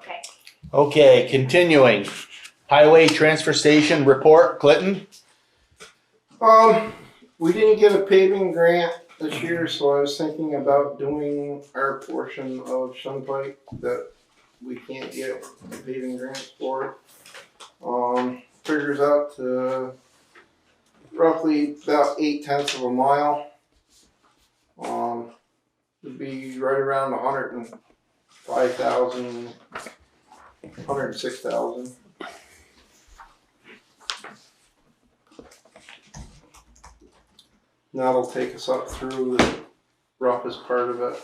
Okay. Okay, continuing. Highway Transfer Station report, Clinton? We didn't get a paving grant this year, so I was thinking about doing our portion of Shunpike that we can't get paving grants for. Figures out to roughly about 8/10 of a mile. Would be right around 105,000, 106,000. That'll take us up through the roughest part of it.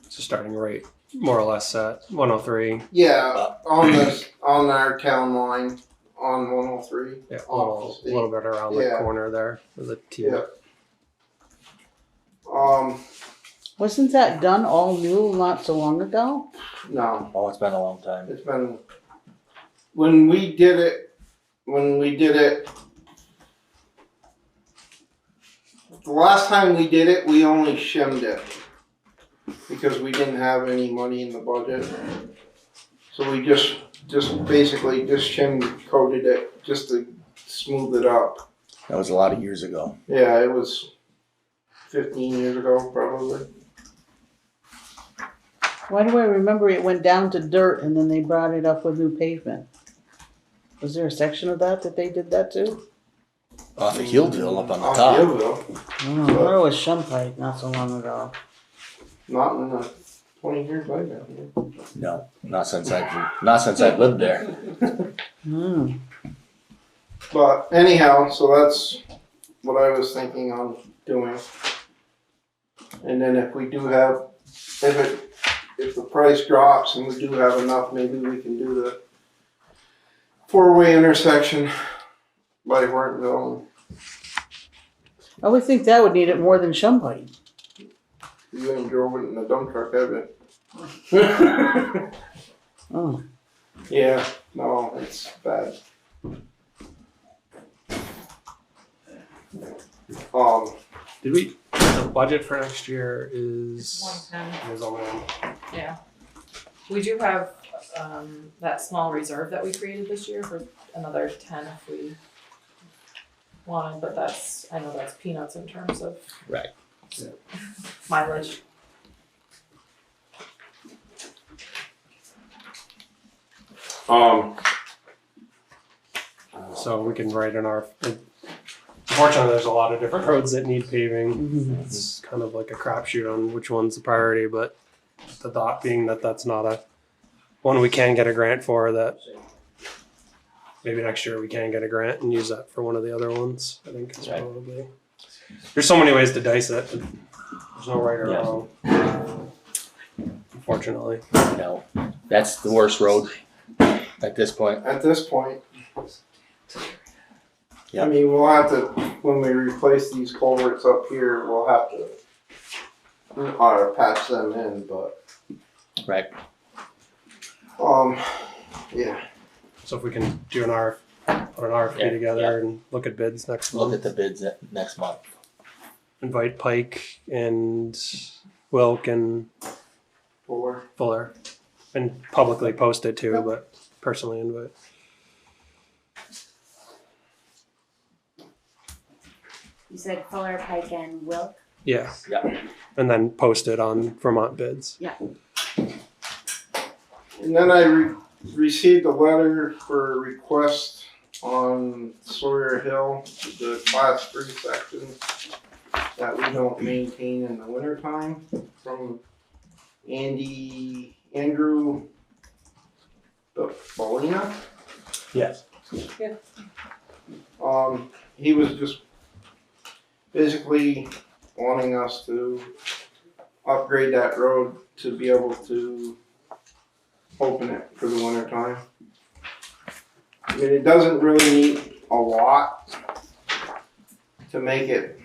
So starting rate more or less at 103. Yeah, on our town line on 103. Yeah, a Off the little bit around the corner there with the T. Yeah. Wasn't that done all new not so long ago? No, Oh, it's been a long time. it's been, when we did it, the last time we did it, we only shimmed it because we didn't have any money in the budget. So we just basically shimmed, coated it just to smooth it up. That was a lot of years ago. Yeah, it was 15 years ago probably. Why do I remember it went down to dirt and then they brought it up with new pavement? Was there a section of that they did that too? Off of Hilldale up on the Off top. Gavel, I thought it was Shunpike not so long ago. not in the 20 years I've been here. No, not since I've lived there. Hmm. But anyhow, so that's what I was thinking on doing. And then if we do have, if the price drops and we do have enough, maybe we can do the 4-way intersection by Hortonville. I would think that would need it more than Shunpike. You ain't drove it in a dump truck, have you? Oh. Yeah, no, it's bad. Did we? The budget for next year is 110. is on Yeah. We do have that small reserve that we created this year for another 10 if we wanted, but I know that's peanuts in terms of Right. mileage. So we can write in our. Unfortunately, there's a lot of different roads that need paving. Mhm. It's kind of like a crapshoot on which one's the priority, but the thought being that that's not a one we can get a grant for. That maybe next year we can get a grant and use that for one of the other ones. I think it's Right. probably. There's so many ways to dice it. There's no right or Yeah. wrong. Unfortunately. No, that's the worst road at this point. At this point. Yeah. I mean, we'll have to, when we replace these culverts up here, we'll have to patch them in, but, Right. yeah. So if we can do an put an RFP Yeah, together and look at bids next Look month. at the bids next month. Invite Pike and Wilk and Fuller, and publicly post it too, but personally invite. You said Fuller, Pike, and Wilk? Yeah. Yeah. And then post it on Vermont Bids. And then I received a letter for a request on Sawyer Hill, the class 3 section that we don't maintain in the wintertime, from Andrew Bolina. Yes. Yeah. He was just basically wanting us to upgrade that road to be able to open it for the winter time. I mean, it doesn't really need a lot to make it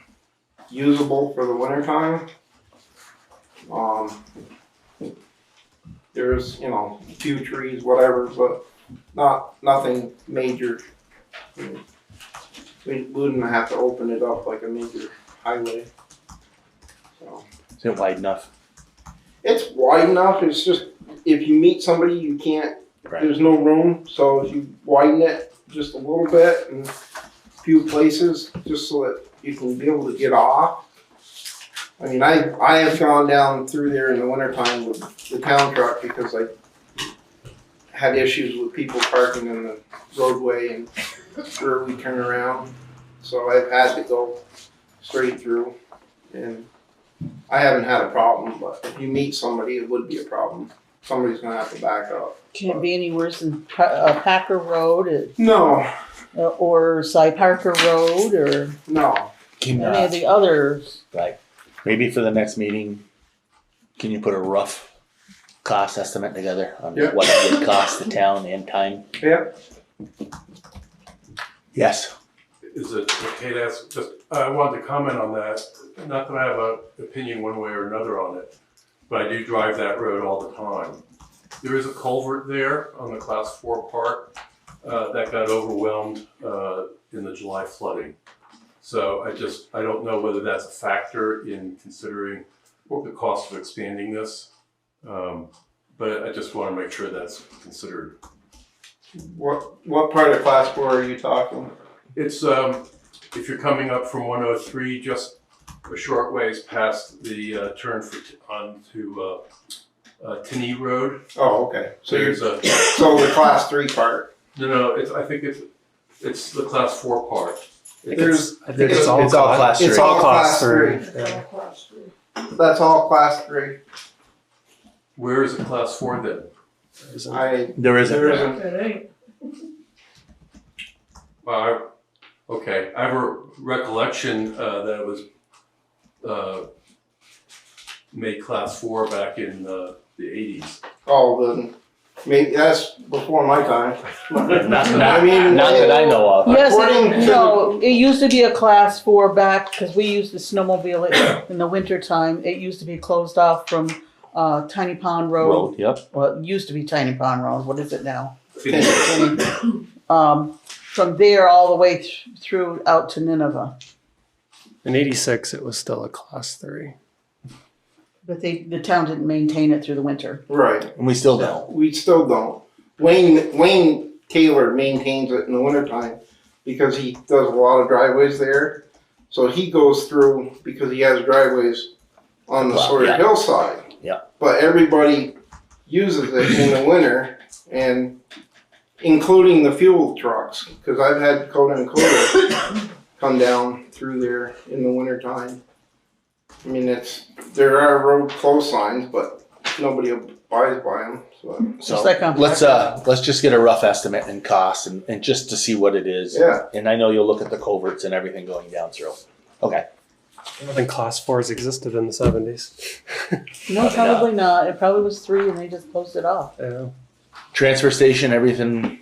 usable for the winter time. There's, a few trees, whatever, but nothing major. We wouldn't have to open it up like a major highway. So Is it wide enough? It's wide enough, it's just, if you meet somebody, you can't, Right. there's no room, so if you widen it just a little bit in a few places, just so that you can be able to get off. I mean, I have gone down through there in the wintertime with the town truck because I had issues with people parking in the roadway and where we turn around. So I've had to go straight through, and I haven't had a problem, but if you meet somebody, it would be a problem. Somebody's gonna have to back up. Can't be any worse than Packer Road No, or Cy Parker Road or no. Can, any of the others. right. Maybe for the next meeting, can you put a rough cost estimate together on Yeah. what it would cost the town and time? Yeah. Yes. Is it okay to ask, just, I wanted to comment on that, not that I have an opinion one way or another on it, but I do drive that road all the time. There is a culvert there on the class 4 part, that got overwhelmed, in the July flooding. So I don't know whether that's a factor in considering the cost of expanding this. But I just wanna make sure that's considered. What part of class 4 are you talking? It's, if you're coming up from 103, just a short ways past the turn onto Tinney Road. Oh, okay. So There's a, so the class 3 part. no, I think it's the class 4 part. There's I think It's all class It's three. all class Three. 3. Yeah. That's all class 3. Where is it class 4 then? There isn't. There there. isn't. It ain't. Okay, I have a recollection that it was made class 4 back in the 80s. Oh, then maybe that's before my time. Not, I mean, not that I know of. Yes, According to no, it used to be a class 4 back, because we used to snowmobile it in the winter time. It used to be closed off from Tiny Pond Road. Road, yep. Well, it used to be Tiny Pond Road. What is it now? Finished. From there all the way through out to Nineveh. In 86, it was still a class 3. But the town didn't maintain it through the winter. Right. And we still don't. We still don't. Wayne Taylor maintains it in the wintertime because he does a lot of driveways there. So he goes through because he has driveways on the Wow, Sawyer yeah. hillside. Yeah. But everybody uses it in the winter, and including the fuel trucks, because I've had Dakota and Dakota come down through there in the wintertime. I mean, there are road close signs, but nobody abides by them. So So Just like on let's just get a rough estimate and cost and just to see what it is. yeah, And I know you'll look at the culverts and everything going down through. Okay. I don't think class 4s existed in the 70s. No, probably not. It probably was 3 and they just closed it off. Yeah. Transfer station, everything.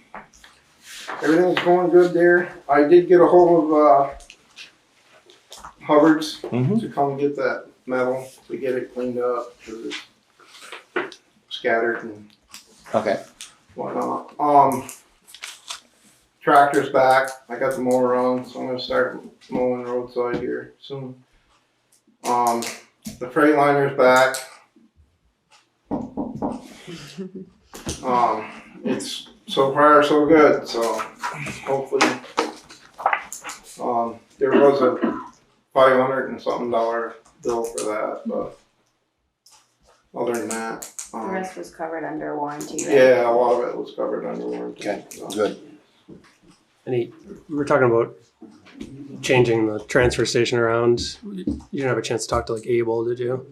everything's going good there. I did get a hold of Hubbard's Mhm. to come get that metal to get it cleaned up because it's scattered and Okay. whatnot. Tractor's back. I got the mower on, so I'm gonna start mowing roadside here soon. The Freightliner's back. It's so far so good, so hopefully, there was a $500 and something bill for that, but other than that, The rest was covered under warranty, right? yeah, a lot of it was covered under warranty. Okay, so. good. We were talking about changing the transfer station around. You didn't have a chance to talk to like Abel, did you?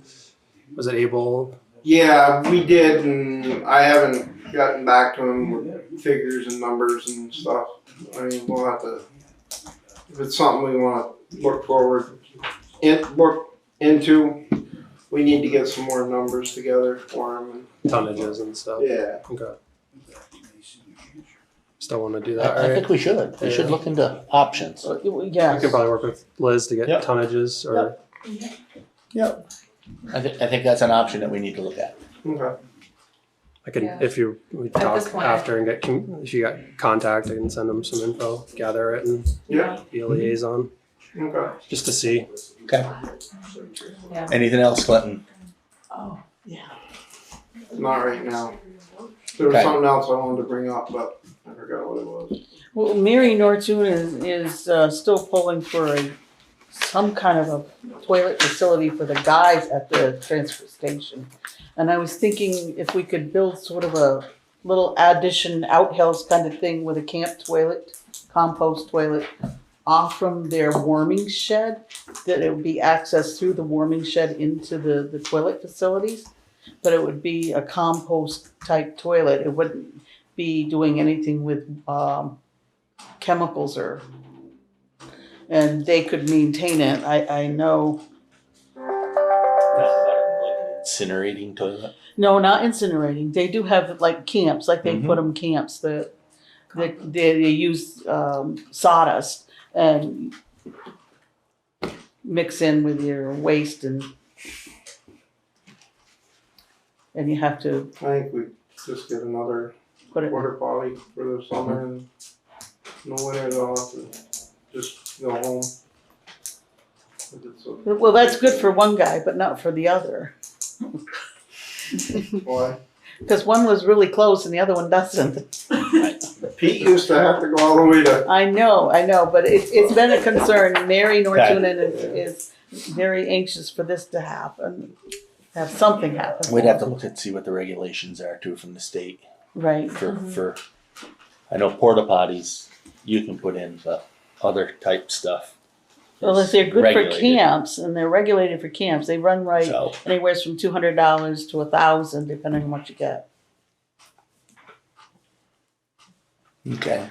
Was it Abel? Yeah, we did, and I haven't gotten back to him with figures and numbers and stuff. I mean, we'll have to, if it's something we wanna look look into, we need to get some more numbers together for him. Tonnages and stuff. Yeah, Okay. Still want to do that, I right? think we should. We should look into options. We Yes. can probably work with Liz to get Yep. tonnages or Yep. I think that's an option that we need to look at. okay. I can, Yeah. if we At talk this point, after and if you got contact, I can send them some info, gather it and Yeah, be a liaison okay. just to see. Okay. Yeah. Anything else, Clinton? Oh, yeah. not right now. There was Okay. something else I wanted to bring up, but I forgot what it was. Well, Mary Nortune is still pulling for some kind of a toilet facility for the guys at the transfer station. And I was thinking if we could build sort of a little addition outhouse kind of thing with a camp toilet, compost toilet, off from their warming shed, that it would be accessed through the warming shed into the toilet facilities. But it would be a compost type toilet. It wouldn't be doing anything with chemicals and they could maintain it. I know. Incinerating toilet. No, not incinerating. They do have like camps, like they Mhm. put them camps that they use sawdust and mix in with your waste and you have to I think we just get another put it. porta potty for the summer and in the winter they'll have to just go home. If it's a- Well, that's good for one guy, but not for the other. Why? Because one was really close and the other one doesn't. Pete used to have to go all the way to, I know, but it's been a concern. Mary Nortunen is very anxious for this to happen, have something happen. We'd have to look and see what the regulations are too from the state Right. for I know porta potties you can put in, but other type stuff. Well, if is they're good for regulated. camps and they're regulated for camps, they run right So anywhere from $200 to $1,000, depending on what you get. okay.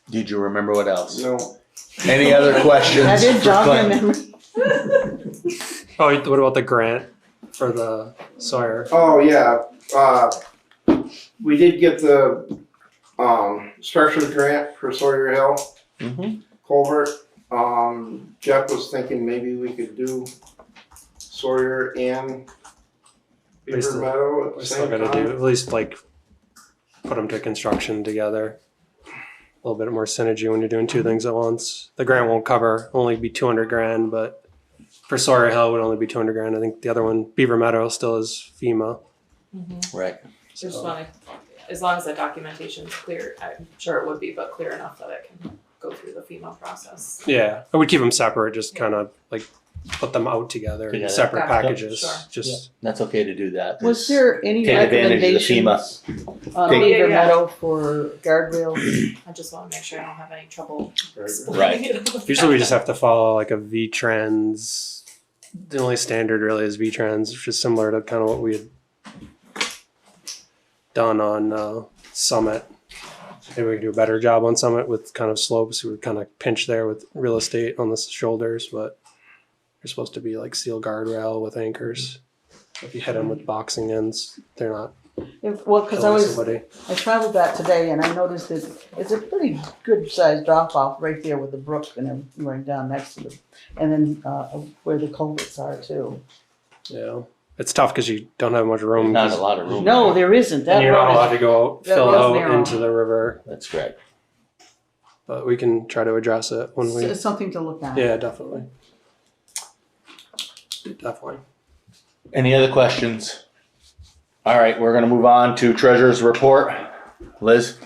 Did you remember what else? no, Any other questions? I did for jog my Clint? memory. Oh, what about the grant for the Sawyer? oh yeah, we did get the, structure grant for Sawyer Hill Mhm. culvert. Jeff was thinking maybe we could do Sawyer and We still- Beaver Meadow at We the still same gotta do, time. at least like, put them to construction together. A little bit more synergy when you're doing two things at once. The grant won't cover, only be 200 grand, but for Sawyer Hill, it would only be 200 grand. I think the other one, Beaver Meadow, still is FEMA. Right. Just So- wanna, as long as the documentation's clear, I'm sure it would be, but clear enough that it can go through the FEMA process. Yeah, I would keep them separate, just kind of like put them out together in Together. separate Gotcha. packages. Sure. Just That's okay to do that. Was there any Take advantage of the FEMA. recommendations on Take- Beaver Yeah. Meadow for guardrails? I just wanna make sure I don't have any trouble Right. explaining it. usually we just have to follow like a V-Trans. The only standard really is V-Trans, which is similar to kind of what we had done on Summit. Maybe we can do a better job on Summit with kind of slopes. We were kind of pinched there with real estate on the shoulders, but you're supposed to be like steel guardrail with anchors. If you hit them with boxing ends, they're not Well, because killing somebody. I traveled that today and I noticed that it's a pretty good sized drop off right there with the brook and everything right down next to them. And then where the culverts are too. Yeah, it's tough because you don't have much room. Not 'cause- a lot of room. No, there isn't. That and you're not allowed road to go that fill road's out narrow. into the river, That's correct. but we can try to address it when we. is something to look at. Yeah, definitely. Definitely. Any other questions? All right, we're gonna move on to treasurer's report. Liz?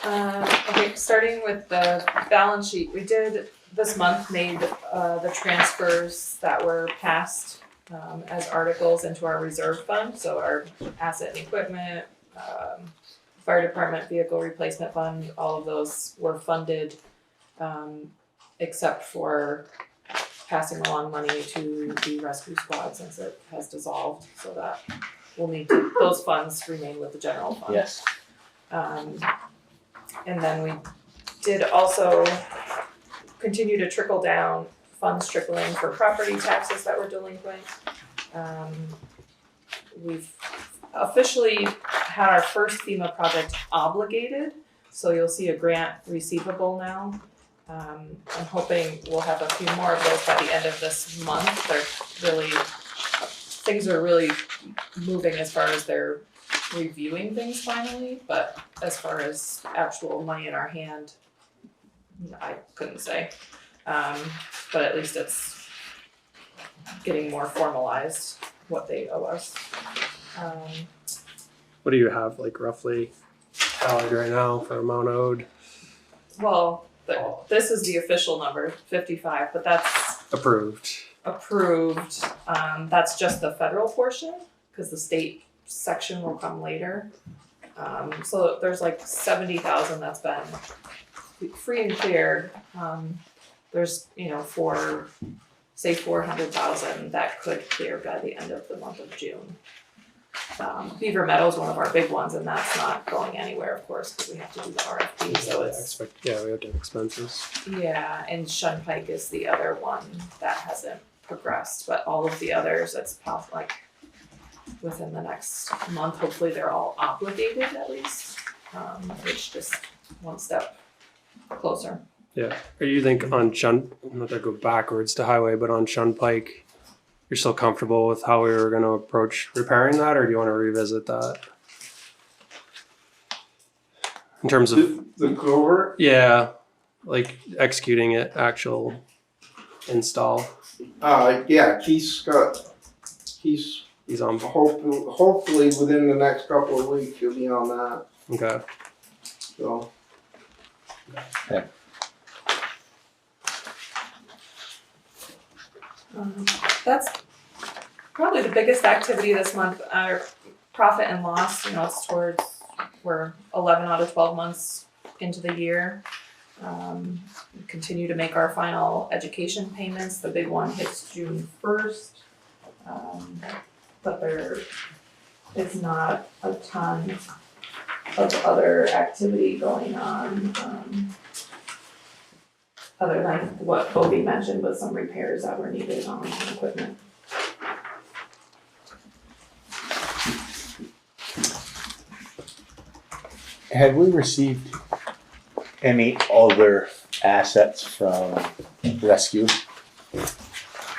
Okay, starting with the balance sheet, we did this month made the transfers that were passed as articles into our reserve fund, so our asset and equipment, fire department vehicle replacement fund, all of those were funded except for passing along money to the rescue squad since it has dissolved, so that will need to, those funds remain with the general fund. Yes. And then we did also continue to trickle down funds trickling for property taxes that were delinquent. We've officially had our first FEMA project obligated, so you'll see a grant receivable now. I'm hoping we'll have a few more of those by the end of this month. Things are really moving as far as they're reviewing things finally, but as far as actual money in our hand, I couldn't say. But at least it's getting more formalized what they owe us. What do you have like roughly tallied right now for amount owed? Well, this is the official number, 55, but that's Approved. approved. That's just the federal portion, because the state section will come later. So there's like 70,000 that's been free and cleared. There's, for say 400,000 that could clear by the end of the month of June. Beaver Meadow is one of our big ones, and that's not going anywhere, of course, because we have to do the RFP. So it's we have to have expenses. yeah, and Shun Pike is the other one that hasn't progressed, but all of the others, it's like within the next month. Hopefully, they're all obligated at least. It's just one step closer. Yeah. Or you think on Shun, not to go backwards to highway, but on Shun Pike, you're still comfortable with how we were going to approach repairing that, or do you want to revisit that? In terms of, The culvert, yeah, like executing it, actual install. yeah, Keith's He's on. hopefully within the next couple of weeks he'll be on that, Okay. so. That's probably the biggest activity this month. Our profit and loss, it's towards, we're 11 out of 12 months into the year. We continue to make our final education payments. The big one hits June 1st. But there is not a ton of other activity going on. Other than what Bobby mentioned with some repairs that were needed on equipment. Have we received any other assets from rescue?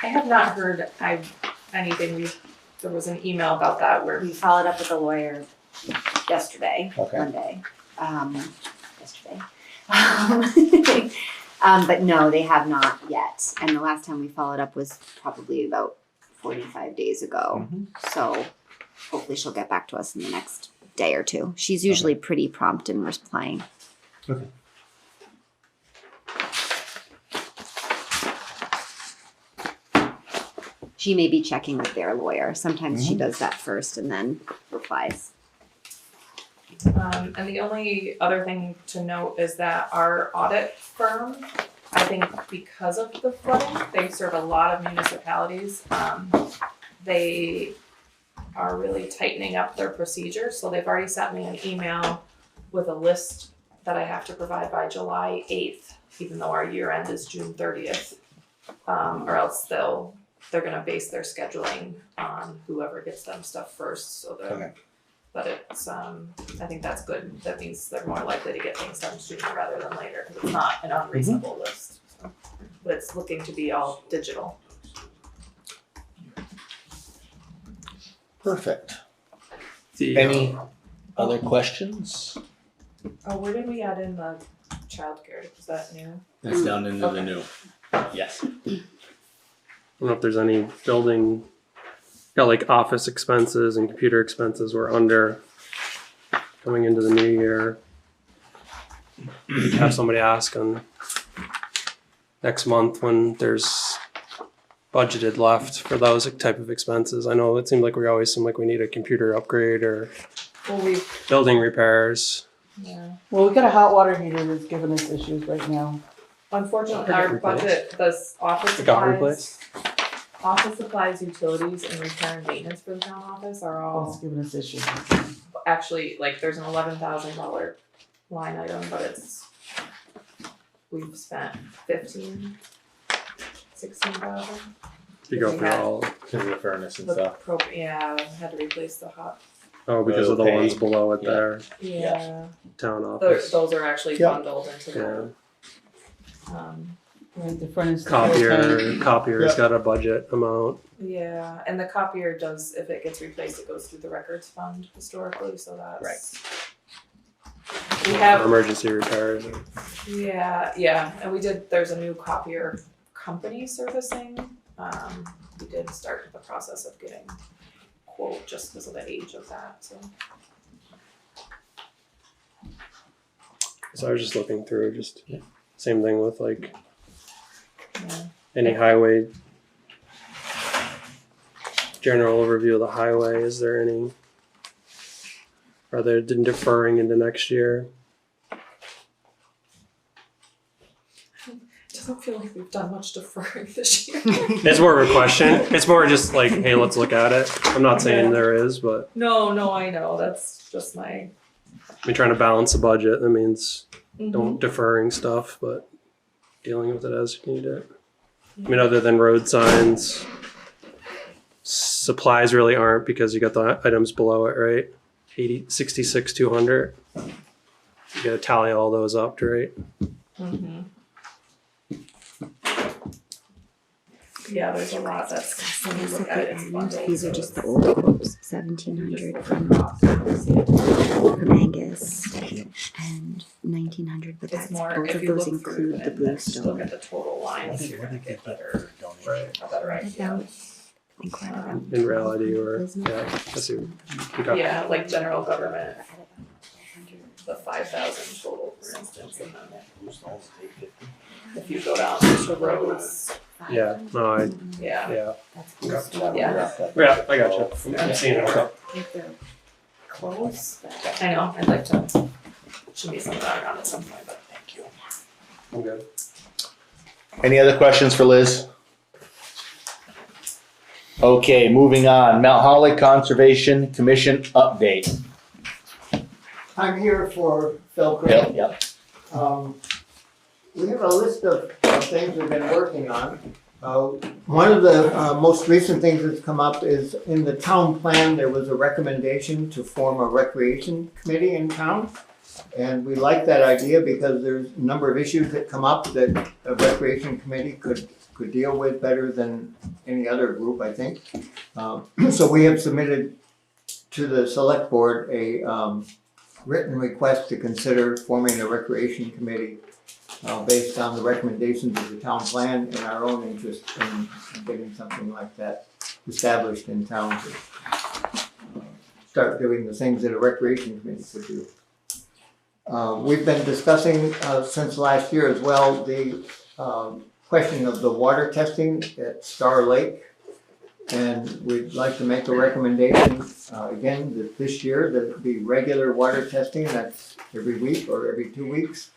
I have not heard anything. There was an email about that where We followed up with the lawyer yesterday, Okay. Monday, yesterday. But no, they have not yet. And the last time we followed up was probably about 45 days ago. So hopefully she'll get back to us in the next day or two. She's usually pretty prompt in replying. Okay. She may be checking with their lawyer. Sometimes she does that first and then replies. And the only other thing to note is that our audit firm, I think because of the flooding, they serve a lot of municipalities. They are really tightening up their procedures. So they've already sent me an email with a list that I have to provide by July 8th, even though our year end is June 30th. Or else they're gonna base their scheduling on whoever gets them stuff first, so that. Okay. But it's, I think that's good. That means they're more likely to get things done sooner rather than later, because it's not an unreasonable list. So. But it's looking to be all digital. Perfect. The, Any other questions? Oh, where did we add in the childcare? Is that new? It's down into the new. Yes. I don't know if there's any building, like office expenses and computer expenses we're under coming into the new year. Have somebody ask on next month when there's budgeted left for those type of expenses. I know it seemed like we always seem like we need a computer upgrade or Well, building repairs. yeah. Well, we got a hot water heater that's giving us issues right now. Unfortunately, Got our replaced. budget, does office It got supplies, replaced? office supplies, utilities, and repair and maintenance for the town office are all It's giving us issues. actually, like, there's an $11,000 line item, but we've spent 16,000. You go through all, Because of the furnace and The stuff. yeah, had to replace the hot, because of the Okay. ones below it Yeah. there, yeah. town office. Those are actually Yeah. bundled into Yeah. the, Right, the furnace. Copier's Yeah. got a budget amount. yeah, and the copier does, if it gets replaced, it goes through the records fund historically, so that's. Right. We have, Emergency repairs. yeah, and there's a new copier company servicing we did start the process of getting quote just because of the age of that, so. So I was just looking through, just same thing with like Yeah. any highway. General overview of the highway. Is there any? Are they deferring into next year? It doesn't feel like we've done much deferring this year. It's more of a question. It's more just like, hey, let's look at it. I'm not saying there is, but No, I know, that's just my. I mean, trying to balance the budget. That means Mhm. don't deferring stuff, but dealing with it as you need it. I mean, other than road signs, supplies really aren't because you got the items below it, right? 80, 66, 200. You gotta tally all those up, right? Mhm. Yeah, there's a lot that's, when you look at it in bundles. These are so just the it's- old quotes, 1,700 from Angus and 1,900, but It's that's more, both if of you those look through include the and then just look bluestone. at the total lines, you're gonna get better, a better idea. About, I think we're at about In reality, or Business. yeah, I see. Okay. Yeah, like general government, the 5,000 total, for instance, and then if you go down to roads, Yeah. No, I. yeah. Yeah. That's bluestone. Yeah. Yeah, I got you. I'm seeing it. If they're close, but I know, I'd like to, should be something around at some point, but thank you. I'm good. Any other questions for Liz? Okay, moving on. Mount Holly Conservation Commission update. I'm here for Phil Yep, Crane. yep. We have a list of things we've been working on. One of the most recent things that's come up is in the town plan, there was a recommendation to form a recreation committee in town. And we like that idea because there's a number of issues that come up that a recreation committee could deal with better than any other group, I think. So we have submitted to the select board a written request to consider forming a recreation committee based on the recommendations of the town plan and our own interest in getting something like that established in town to start doing the things that a recreation committee could do. We've been discussing since last year as well the question of the water testing at Star Lake. And we'd like to make a recommendation again that this year that it be regular water testing, that's every week or every 2 weeks.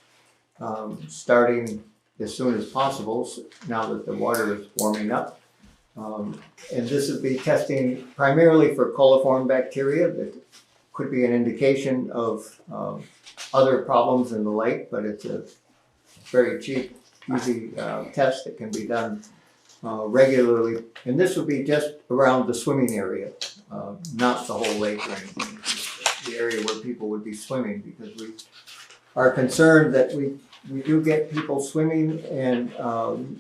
Starting as soon as possible now that the water is warming up. And this would be testing primarily for coliform bacteria that could be an indication of other problems in the lake, but it's a very cheap, easy test that can be done regularly. And this would be just around the swimming area, not the whole lake or anything. The area where people would be swimming, because we are concerned that we do get people swimming and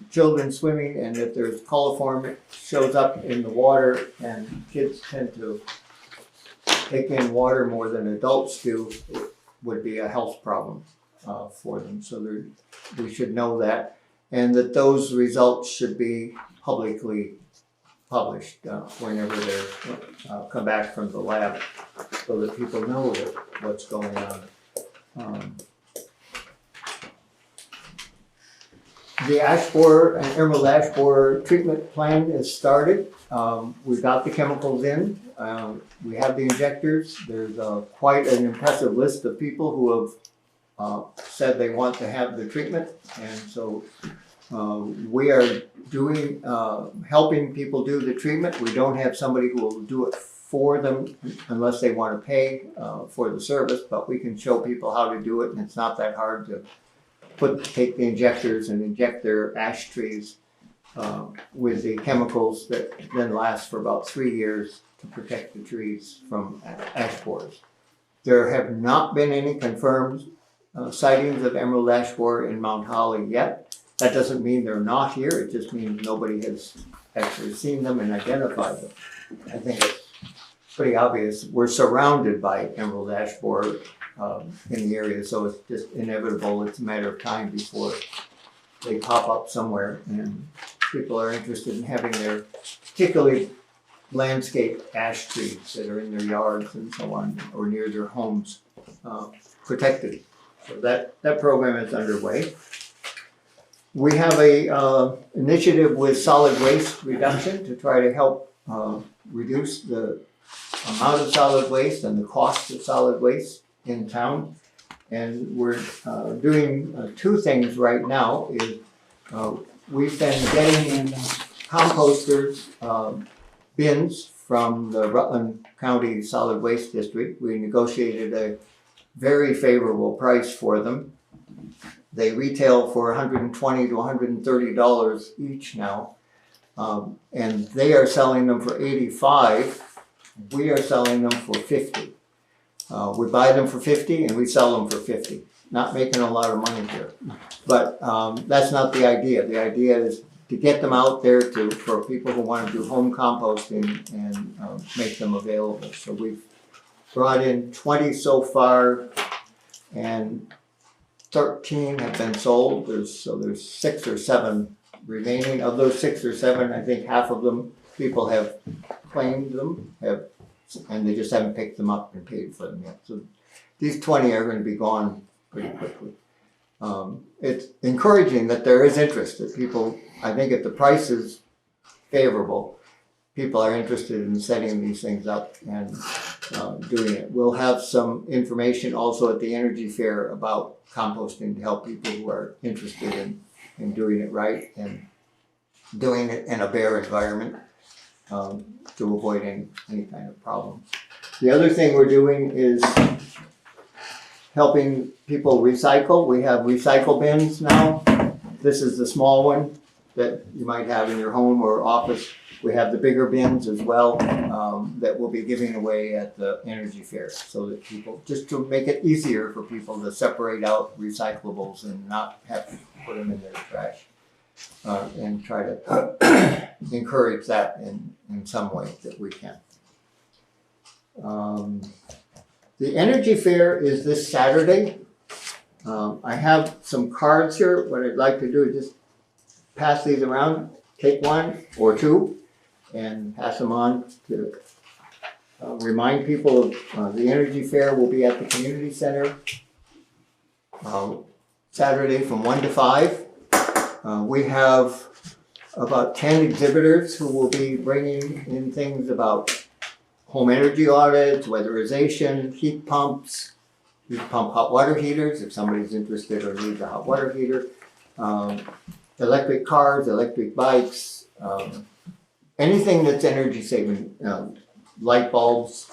children swimming, and if there's coliform, it shows up in the water, and kids tend to take in water more than adults do. It would be a health problem for them. So we should know that, and that those results should be publicly published whenever they come back from the lab, so that people know what's going on. The ash borer and emerald ash borer treatment plan is started. We've got the chemicals in. We have the injectors. There's quite an impressive list of people who have said they want to have the treatment. And so we are doing, helping people do the treatment. We don't have somebody who will do it for them unless they want to pay for the service, but we can show people how to do it, and it's not that hard to take the injectors and inject their ash trees with the chemicals that then last for about 3 years to protect the trees from ash borers. There have not been any confirmed sightings of emerald ash borer in Mount Holly yet. That doesn't mean they're not here, it just means nobody has actually seen them and identified them. I think it's pretty obvious. We're surrounded by emerald ash borer in the area, so it's just inevitable. It's a matter of time before they pop up somewhere, and people are interested in having their, particularly landscape ash trees that are in their yards and so on, or near their homes, protected. So that program is underway. We have a initiative with solid waste reduction to try to help reduce the amount of solid waste and the cost of solid waste in town. And we're doing two things right now. Is we've been getting composters bins from the Rutland County Solid Waste District. We negotiated a very favorable price for them. They retail for $120 to $130 each now, and they are selling them for $85. We are selling them for $50. We buy them for $50 and we sell them for $50. Not making a lot of money here, but that's not the idea. The idea is to get them out there for people who want to do home composting and make them available. So we've brought in 20 so far, and 13 have been sold. There's 6 or 7 remaining. Of those 6 or 7, I think half of them people have claimed them, and they just haven't picked them up and paid for them yet. So these 20 are going to be gone pretty quickly. It's encouraging that there is interest, that people, I think if the price is favorable, people are interested in setting these things up and doing it. We'll have some information also at the Energy Fair about composting to help people who are interested in doing it right and doing it in a bare environment to avoid any kind of problem. The other thing we're doing is helping people recycle. We have recycle bins now. This is the small one that you might have in your home or office. We have the bigger bins as well that we'll be giving away at the Energy Fair, so that people, just to make it easier for people to separate out recyclables and not have to put them in their trash, and try to encourage that in some way that we can. The Energy Fair is this Saturday. I have some cards here. What I'd like to do is just pass these around, take 1 or 2, and pass them on to remind people of the Energy Fair will be at the community center Saturday from 1 to 5. We have about 10 exhibitors who will be bringing in things about home energy audits, weatherization, heat pumps, heat pump hot water heaters if somebody's interested or needs a hot water heater, electric cars, electric bikes, anything that's energy saving, light bulbs,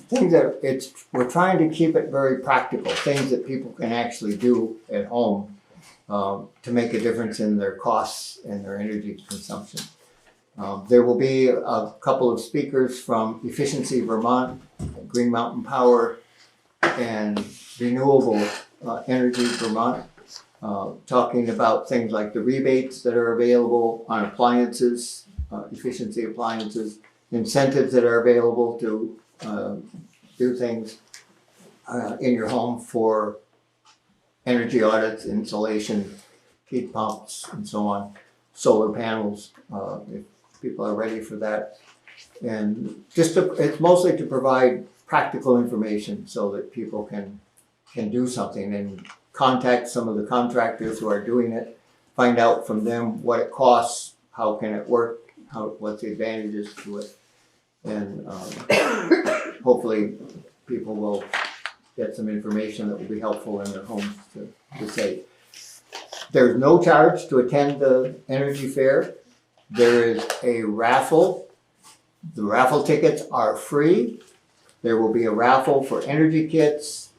things that we're trying to keep it very practical, things that people can actually do at home to make a difference in their costs and their energy consumption. There will be a couple of speakers from Efficiency Vermont, Green Mountain Power, and Renewable Energy Vermont, talking about things like the rebates that are available on appliances, efficiency appliances, incentives that are available to do things in your home for energy audits, insulation, heat pumps, and so on, solar panels, if people are ready for that. And it's mostly to provide practical information so that people can do something and contact some of the contractors who are doing it, find out from them what it costs, how can it work, what's the advantages to it, and hopefully people will get some information that will be helpful in their homes to save. There's no charge to attend the Energy Fair. There is a raffle. The raffle tickets are free. There will be a raffle for energy kits,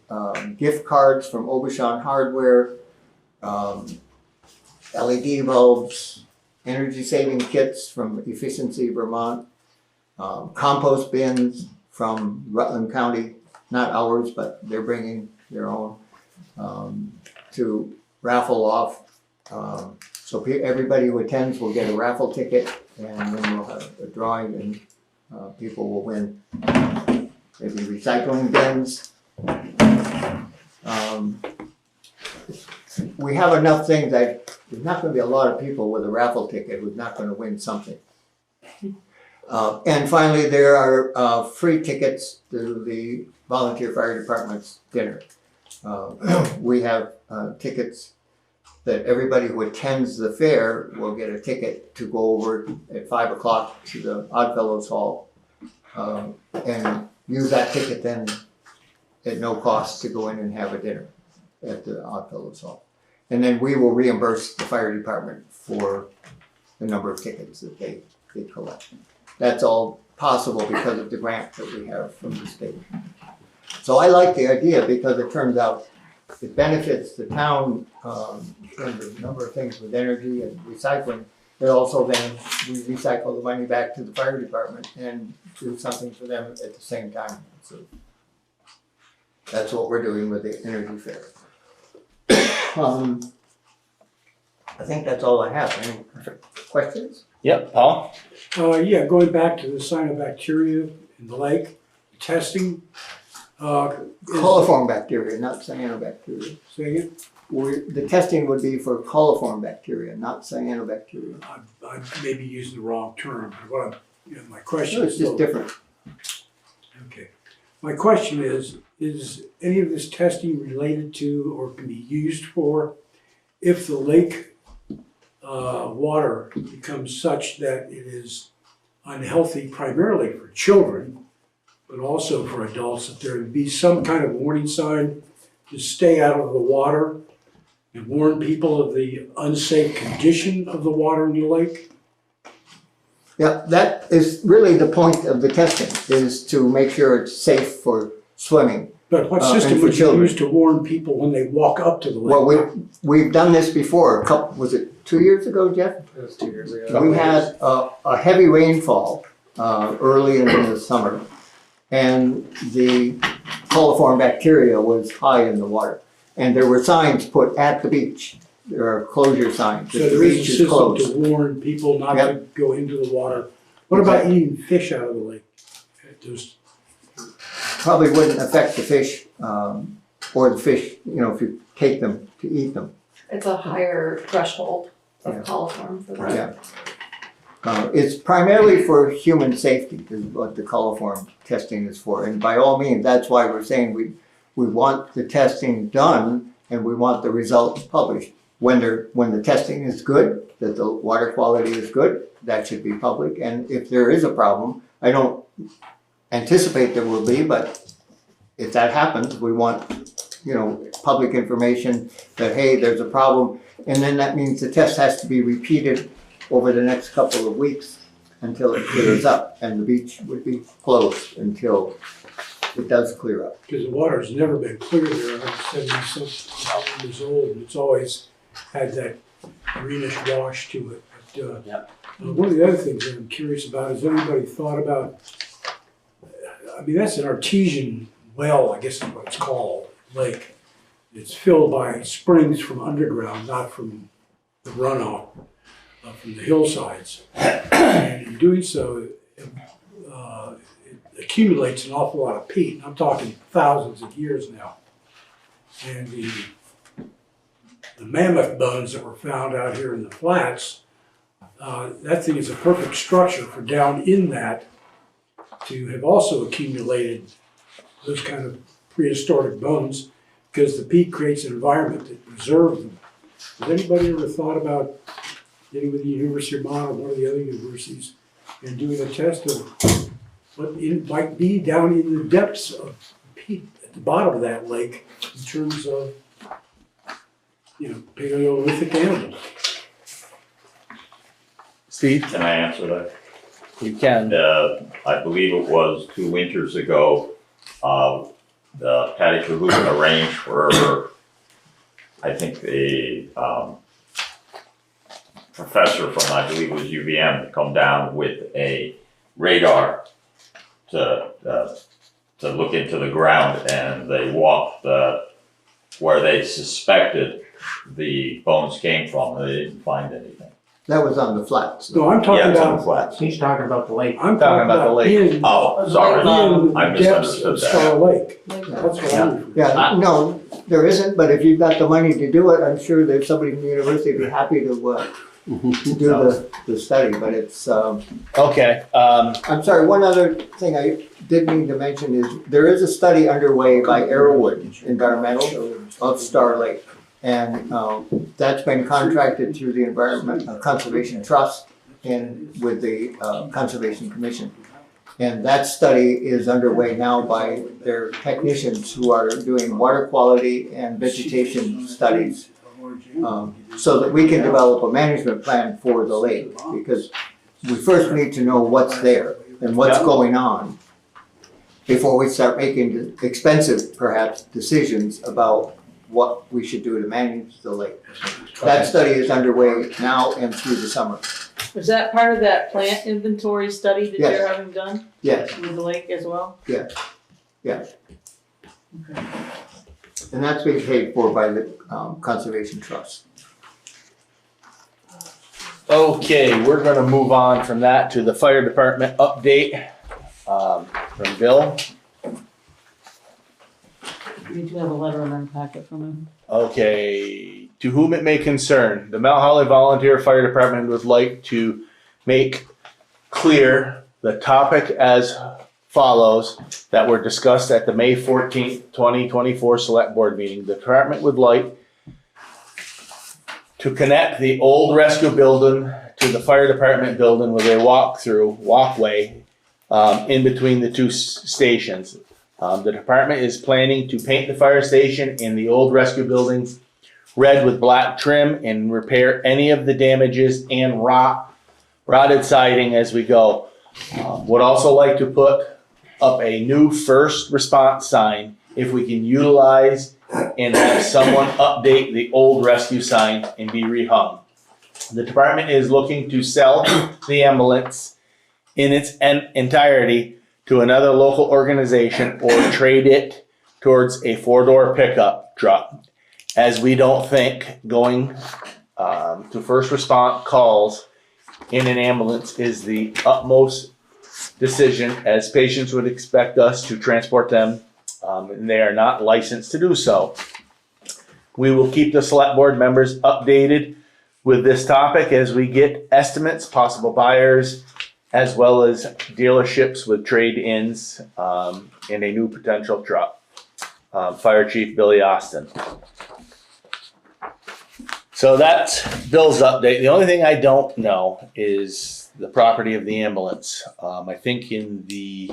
gift cards from Obashan Hardware, LED bulbs, energy saving kits from Efficiency Vermont, compost bins from Rutland County, not ours, but they're bringing their own, to raffle off. So everybody who attends will get a raffle ticket, and then we'll have a drawing, and people will win maybe recycling bins. we have enough things that there's not gonna be a lot of people with a raffle ticket who's not gonna win something. And finally, there are free tickets to the volunteer fire department's dinner. We have tickets that everybody who attends the fair will get a ticket to go over at 5 o'clock to the Oddfellows Hall and use that ticket then at no cost to go in and have a dinner at the Oddfellows Hall. And then we will reimburse the fire department for the number of tickets that they collect. That's all possible because of the grant that we have from the state. So I like the idea because it turns out it benefits the town in terms of a number of things with energy and recycling. But also then we recycle the money back to the fire department and do something for them at the same time. So that's what we're doing with the energy fair. I think that's all I have. Any questions? Yep, Paul? Yeah, going back to the cyanobacteria in the lake, testing. Coliform bacteria, not cyanobacteria. Say it, The testing would be for coliform bacteria, not cyanobacteria. I may be using the wrong term, but what my question No, is it's just still, different. okay. My question is any of this testing related to or can be used for if the lake water becomes such that it is unhealthy primarily for children, but also for adults, that there would be some kind of warning sign to stay out of the water and warn people of the unsafe condition of the water in the lake? Yeah, that is really the point of the testing, is to make sure it's safe for swimming. But what And system for would you children. use to warn people when they walk up to the lake? Well, we've done this before, was it 2 years ago, Jeff? It was 2 years ago. We had a heavy rainfall early in the summer, and the coliform bacteria was high in the water. And there were signs put at the beach. There are closure signs. So that the there is a beach is system closed. to warn people not to Yep. go into the water. What about eating fish out of the lake? Just, Probably wouldn't affect the fish, or the fish, if you take them to eat them. It's a higher threshold of Yeah. coliform for that. Yeah. It's primarily for human safety is what the coliform testing is for. And by all means, that's why we're saying we want the testing done and we want the results published. When the testing is good, that the water quality is good, that should be public. And if there is a problem, I don't anticipate there will be, but if that happens, we want, public information that, hey, there's a problem. And then that means the test has to be repeated over the next couple of weeks until it clears up, and the beach would be closed until it does clear up. because the water's never been clear there. I'm 70-something years old, and it's always had that greenish wash to it. But, Yep. one of the other things that I'm curious about is anybody thought about, that's an artesian well, I guess is what it's called, lake. It's filled by springs from underground, not from the runoff from the hillsides. And in doing so, it accumulates an awful lot of peat. I'm talking thousands of years now. And the mammoth bones that were found out here in the flats, that thing is a perfect structure for down in that to have also accumulated those kind of prehistoric bones, because the peat creates an environment that preserves them. Has anybody ever thought about getting with the University of Vermont or one of the other universities and doing a test of what it might be down in the depths of peat at the bottom of that lake in terms of, Paleolithic animals? Steve? Can I answer that? You can. I believe it was 2 winters ago, the Patty Cahoon arranged for, I think the professor from, I believe it was UVM, to come down with a radar to look into the ground, and they walked where they suspected the bones came from. They didn't find anything. That was on the flats. No, I'm Yeah, talking it's on the about, flats. He's talking about the lake. I'm Talking talking about the about lake. in Oh, sorry. the I depths misunderstood of that. Star Lake. That's what I'm referring to. Yeah, no, There isn't, but if you've got the money to do it, I'm sure there's somebody from the university who'd be happy to do the study, but it's, Okay, I'm sorry, one other thing I did mean to mention is there is a study underway by Arrowwood Environmental of Star Lake. And that's been contracted through the Environment Conservation Trust and with the Conservation Commission. And that study is underway now by their technicians who are doing water quality and vegetation studies, so that we can develop a management plan for the lake, because we first need to know what's there and what's going on before we start making expensive, perhaps, decisions about what we should do to manage the lake. That study is underway now and through the summer. Was that part of that plant inventory study that Yes. you're having done Yes, with the lake as well? yes. And that's being paid for by the Conservation Trust. okay, we're gonna move on from that to the fire department update, from Bill. We do have a letter in our packet from him. Okay, to whom it may concern, the Mount Holly Volunteer Fire Department would like to make clear the topic as follows that were discussed at the May 14th, 2024 Select Board meeting. The department would like to connect the old rescue building to the fire department building with a walkway in between the two stations. The department is planning to paint the fire station in the old rescue buildings red with black trim and repair any of the damages and rotted siding as we go. Would also like to put up a new first response sign if we can utilize and have someone update the old rescue sign and be rehung. The department is looking to sell the ambulance in its entirety to another local organization or trade it towards a 4-door pickup truck, as we don't think going to first response calls in an ambulance is the utmost decision, as patients would expect us to transport them, and they are not licensed to do so. We will keep the select board members updated with this topic as we get estimates, possible buyers, as well as dealerships with trade-ins in a new potential truck. Fire Chief Billy Austin. So that's Bill's update. The only thing I don't know is the property of the ambulance. I think in the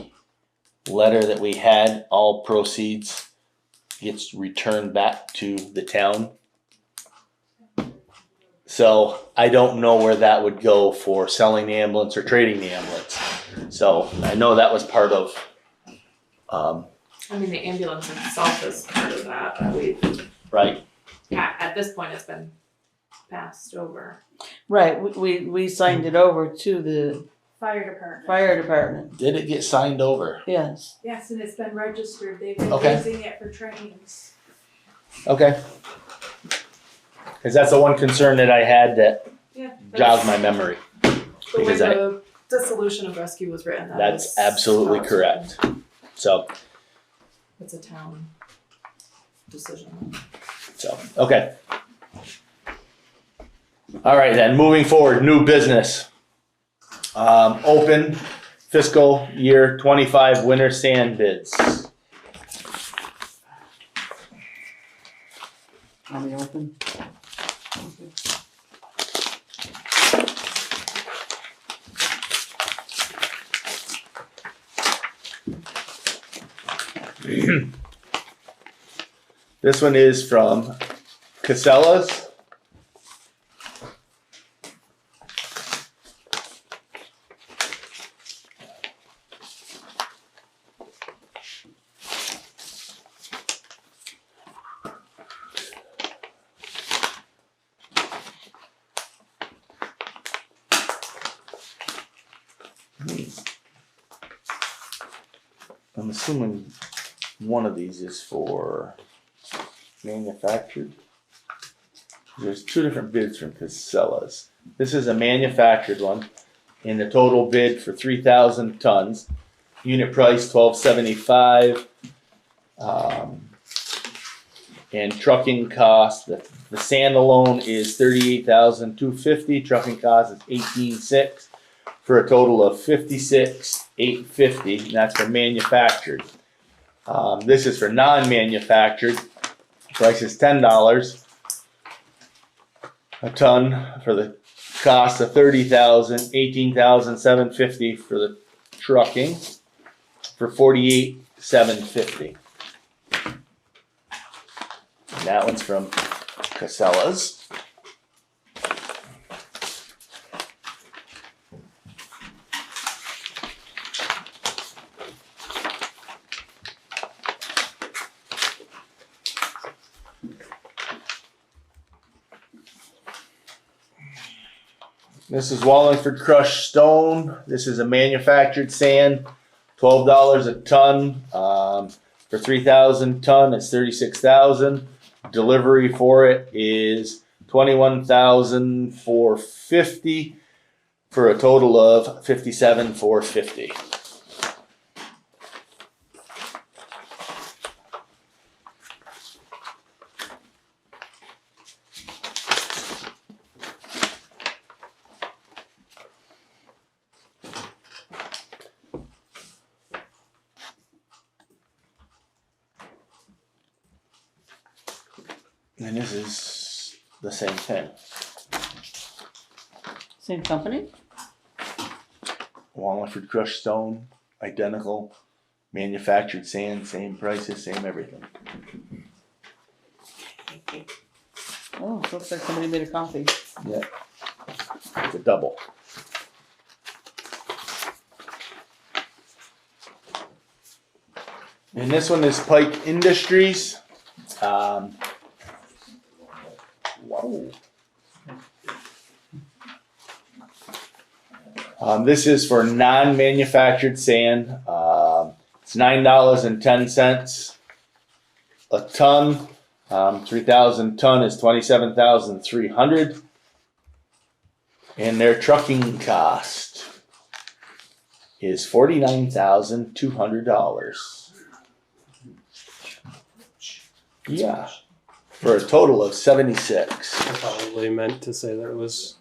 letter that we had, all proceeds gets returned back to the town. So I don't know where that would go for selling the ambulance or trading the ambulance. So I know that was part of, I mean, the ambulance itself is part of that, right, at this point, it's been passed over. Right, we signed it over to the Fire department. fire department, did it get signed over? yes. Yes, and it's been registered. They've been Okay. using it for trainings. Okay. Cause that's the one concern that I had that Yeah. jogs my memory. The way Because the dissolution of rescue was written, That's is absolutely not- correct. So, It's a town decision. okay. All right then, moving forward, new business. Open fiscal year 25 winter sand bids. Are we open? This one is from Casella's. I'm assuming one of these is for manufactured. There's two different bids from Casella's. This is a manufactured one, and the total bid for 3,000 tons. Unit price $12.75. And trucking cost, the sand alone is $38,250. Trucking cost is $18,600 for a total of $56,850, and that's for manufactured. This is for non-manufactured. Price is $10 a ton for the cost of $30,000, $18,750 for the trucking, for $48,750. And that one's from Casella's. This is Wallingford crushed stone. This is a manufactured sand, $12 a ton. For 3,000 ton, it's $36,000. Delivery for it is $21,450 for a total of $57,450. And this is the same thing. Same company? Wallingford crushed stone, identical, manufactured sand, same prices, same everything. Oh, looks like somebody made a copy. Yeah. It's a double. And this one is Pike Industries. Whoa. This is for non-manufactured sand. It's $9.10 a ton. 3,000 ton is $27,300. And their trucking cost is $49,200. Yeah. For a total of 76. I probably meant to say that it was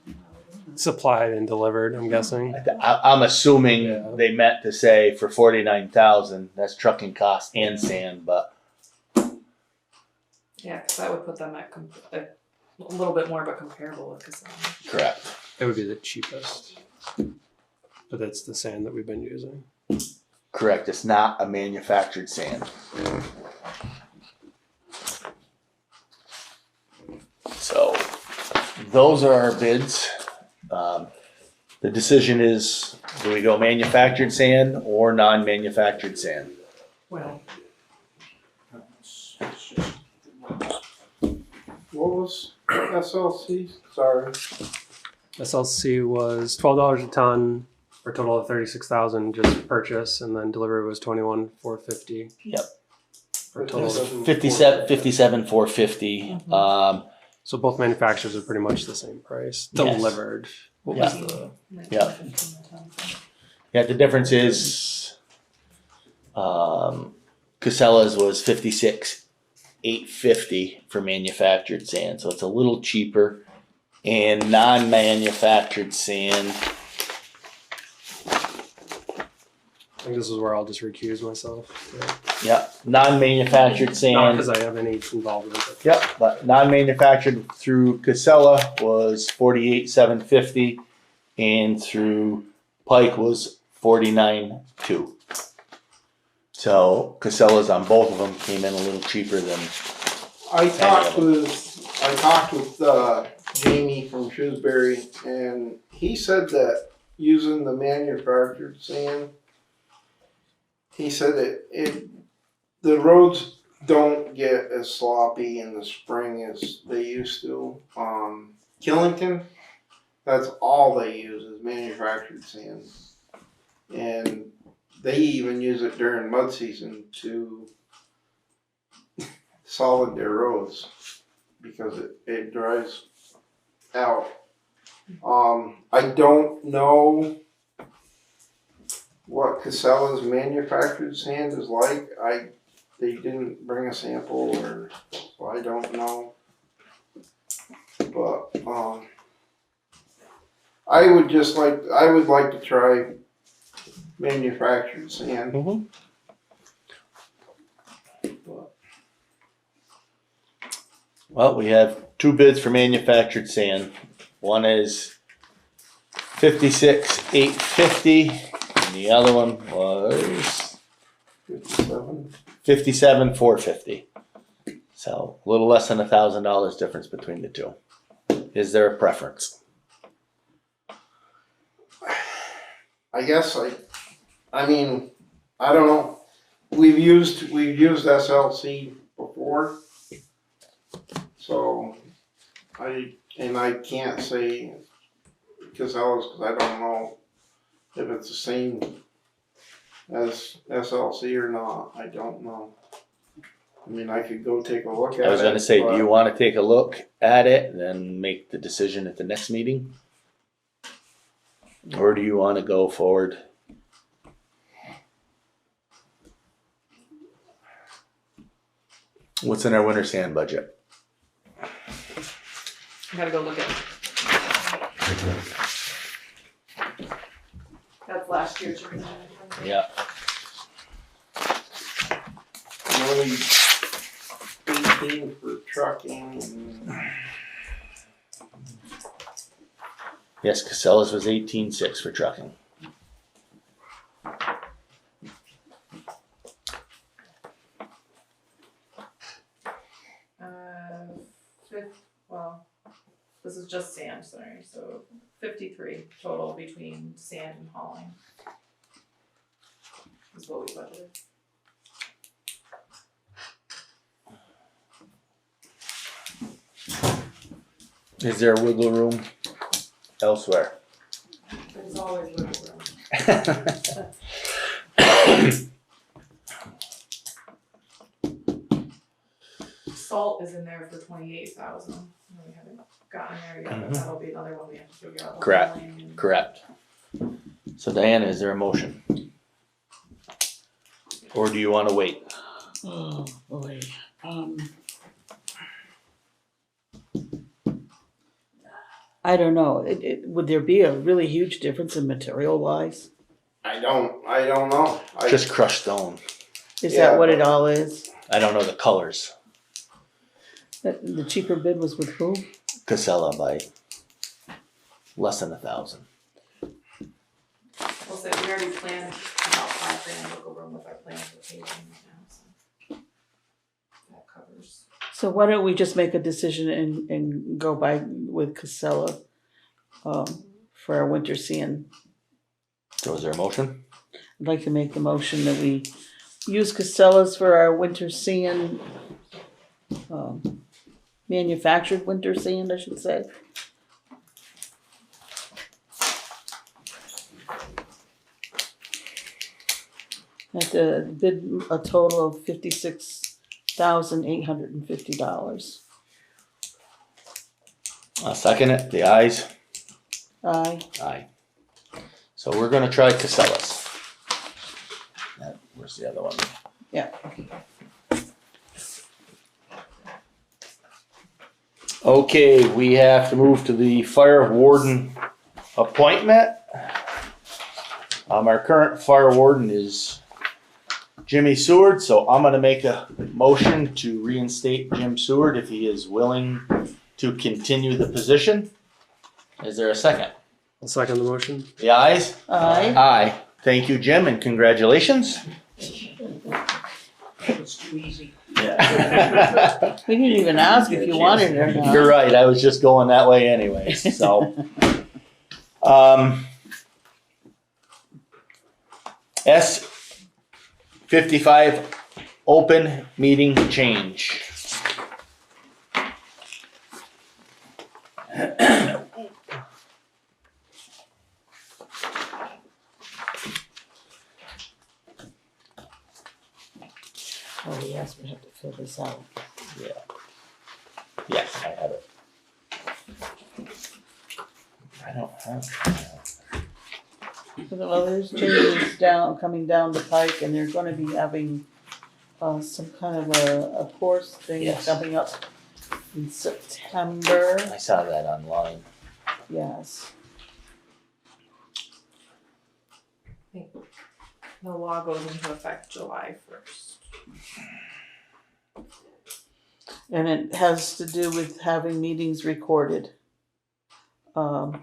supplied and delivered, I'm guessing. I'm assuming Yeah. they meant to say for 49,000. That's trucking cost and sand, but Yeah, because that would put them at a little bit more, but comparable with Casella. correct. It would be the cheapest. But that's the sand that we've been using. Correct. It's not a manufactured sand. So those are our bids. The decision is, do we go manufactured sand or non-manufactured sand? Well, What was SLC? Sorry. SLC was $12 a ton for a total of $36,000 just purchase, and then delivery was $21,450. Yep. For a total of 57,450. So both manufacturers are pretty much the same price. Yes. Delivered. What Yeah. was the Yeah. Yeah, the difference is Casella's was $56,850 for manufactured sand, so it's a little cheaper. And non-manufactured sand, I think this is where I'll just recuse myself. yeah, non-manufactured Not sand, because I have any involvement with it. yep, but non-manufactured through Casella was $48,750, and through Pike was $49,200. So Casella's on both of them came in a little cheaper than. I talked with Jamie from Shrewsbury, and he said that using the manufactured sand, he said that the roads don't get as sloppy in the spring as they used to. Killington, that's all they use is manufactured sand, and they even use it during mud season to solid their roads because it dries out. I don't know what Casella's manufactured sand is like. They didn't bring a sample or so I don't know. But, I would like to try manufactured sand. Mhm. Well, we have two bids for manufactured sand. One is 56,850, and the other one was 57,450. So a little less than $1,000 difference between the two. Is there a preference? I guess I mean, I don't know. We've used SLC before. So I can't say Casellas because I don't know if it's the same as SLC or not. I don't know. I mean, I could go take a look at it. I was gonna say, do but- you wanna take a look at it and then make the decision at the next meeting? Or do you wanna go forward? What's in our winter sand budget? I gotta go look at. That's last year's. Yeah. Really 18 for trucking. Yes, Casellas was 18.6 for trucking. Well, this is just sand, sorry, so 53 total between sand and hauling. Is what we budgeted. Is there wiggle room elsewhere? There's always wiggle room. Salt is in there for 28,000. We haven't gotten there yet, but that'll be another one we have to figure out. Correct. Hauling and- Correct. So Diana, is there a motion? Or do you wanna wait? Oh, boy. I don't know. Would there be a really huge difference in material wise? I don't know. Just crushed stone. Is Yeah, that what it all is? I don't know the colors. The cheaper bid was with who? Casella by less than 1,000. We'll say we already planned about $5,000 wiggle room with our plan for paving right now, so that covers. So why don't we just make a decision and go by with Casella for our winter sand? So is there a motion? I'd like to make the motion that we use Casellas for our winter sand, manufactured winter sand, I should say. At the bid a total of $56,850. I'll second it. The ayes? Aye. Aye. So we're gonna try Casellas. Where's the other one? Yeah. Okay, we have to move to the fire warden appointment. Our current fire warden is Jimmy Seward, so I'm gonna make a motion to reinstate Jim Seward if he is willing to continue the position. Is there a second? I'll second the motion. The ayes? Aye. Aye. Thank you, Jim, and congratulations. It's too easy. Yeah. We didn't even ask if you wanted it or not. You're right, I was just going that way anyways, so. S55 open meeting change. Oh, yes, we have to fill this out. Yeah. Yes, I have it. I don't have. Well, there's changes coming down the pike, and they're gonna be having some kind of a course thing Yes. coming up in September. I saw that online. Yes. The law goes into effect July 1st. And it has to do with having meetings recorded on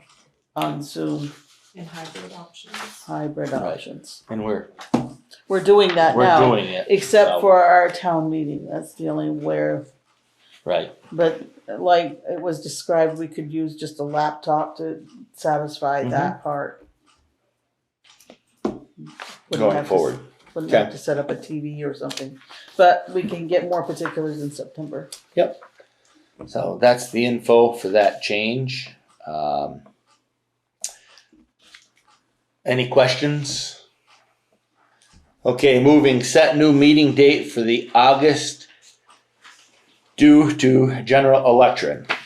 Zoom, In hybrid options. hybrid Right. options. And we're Doing that now, doing it. except so- for our town meeting. That's the only where, Right. but like it was described, we could use just a laptop to satisfy that part. Wouldn't Going have to- forward. Wouldn't Okay. have to set up a TV or something, but we can get more particulars in September. So that's the info for that change. Any questions? Okay, moving, set new meeting date for the August due to general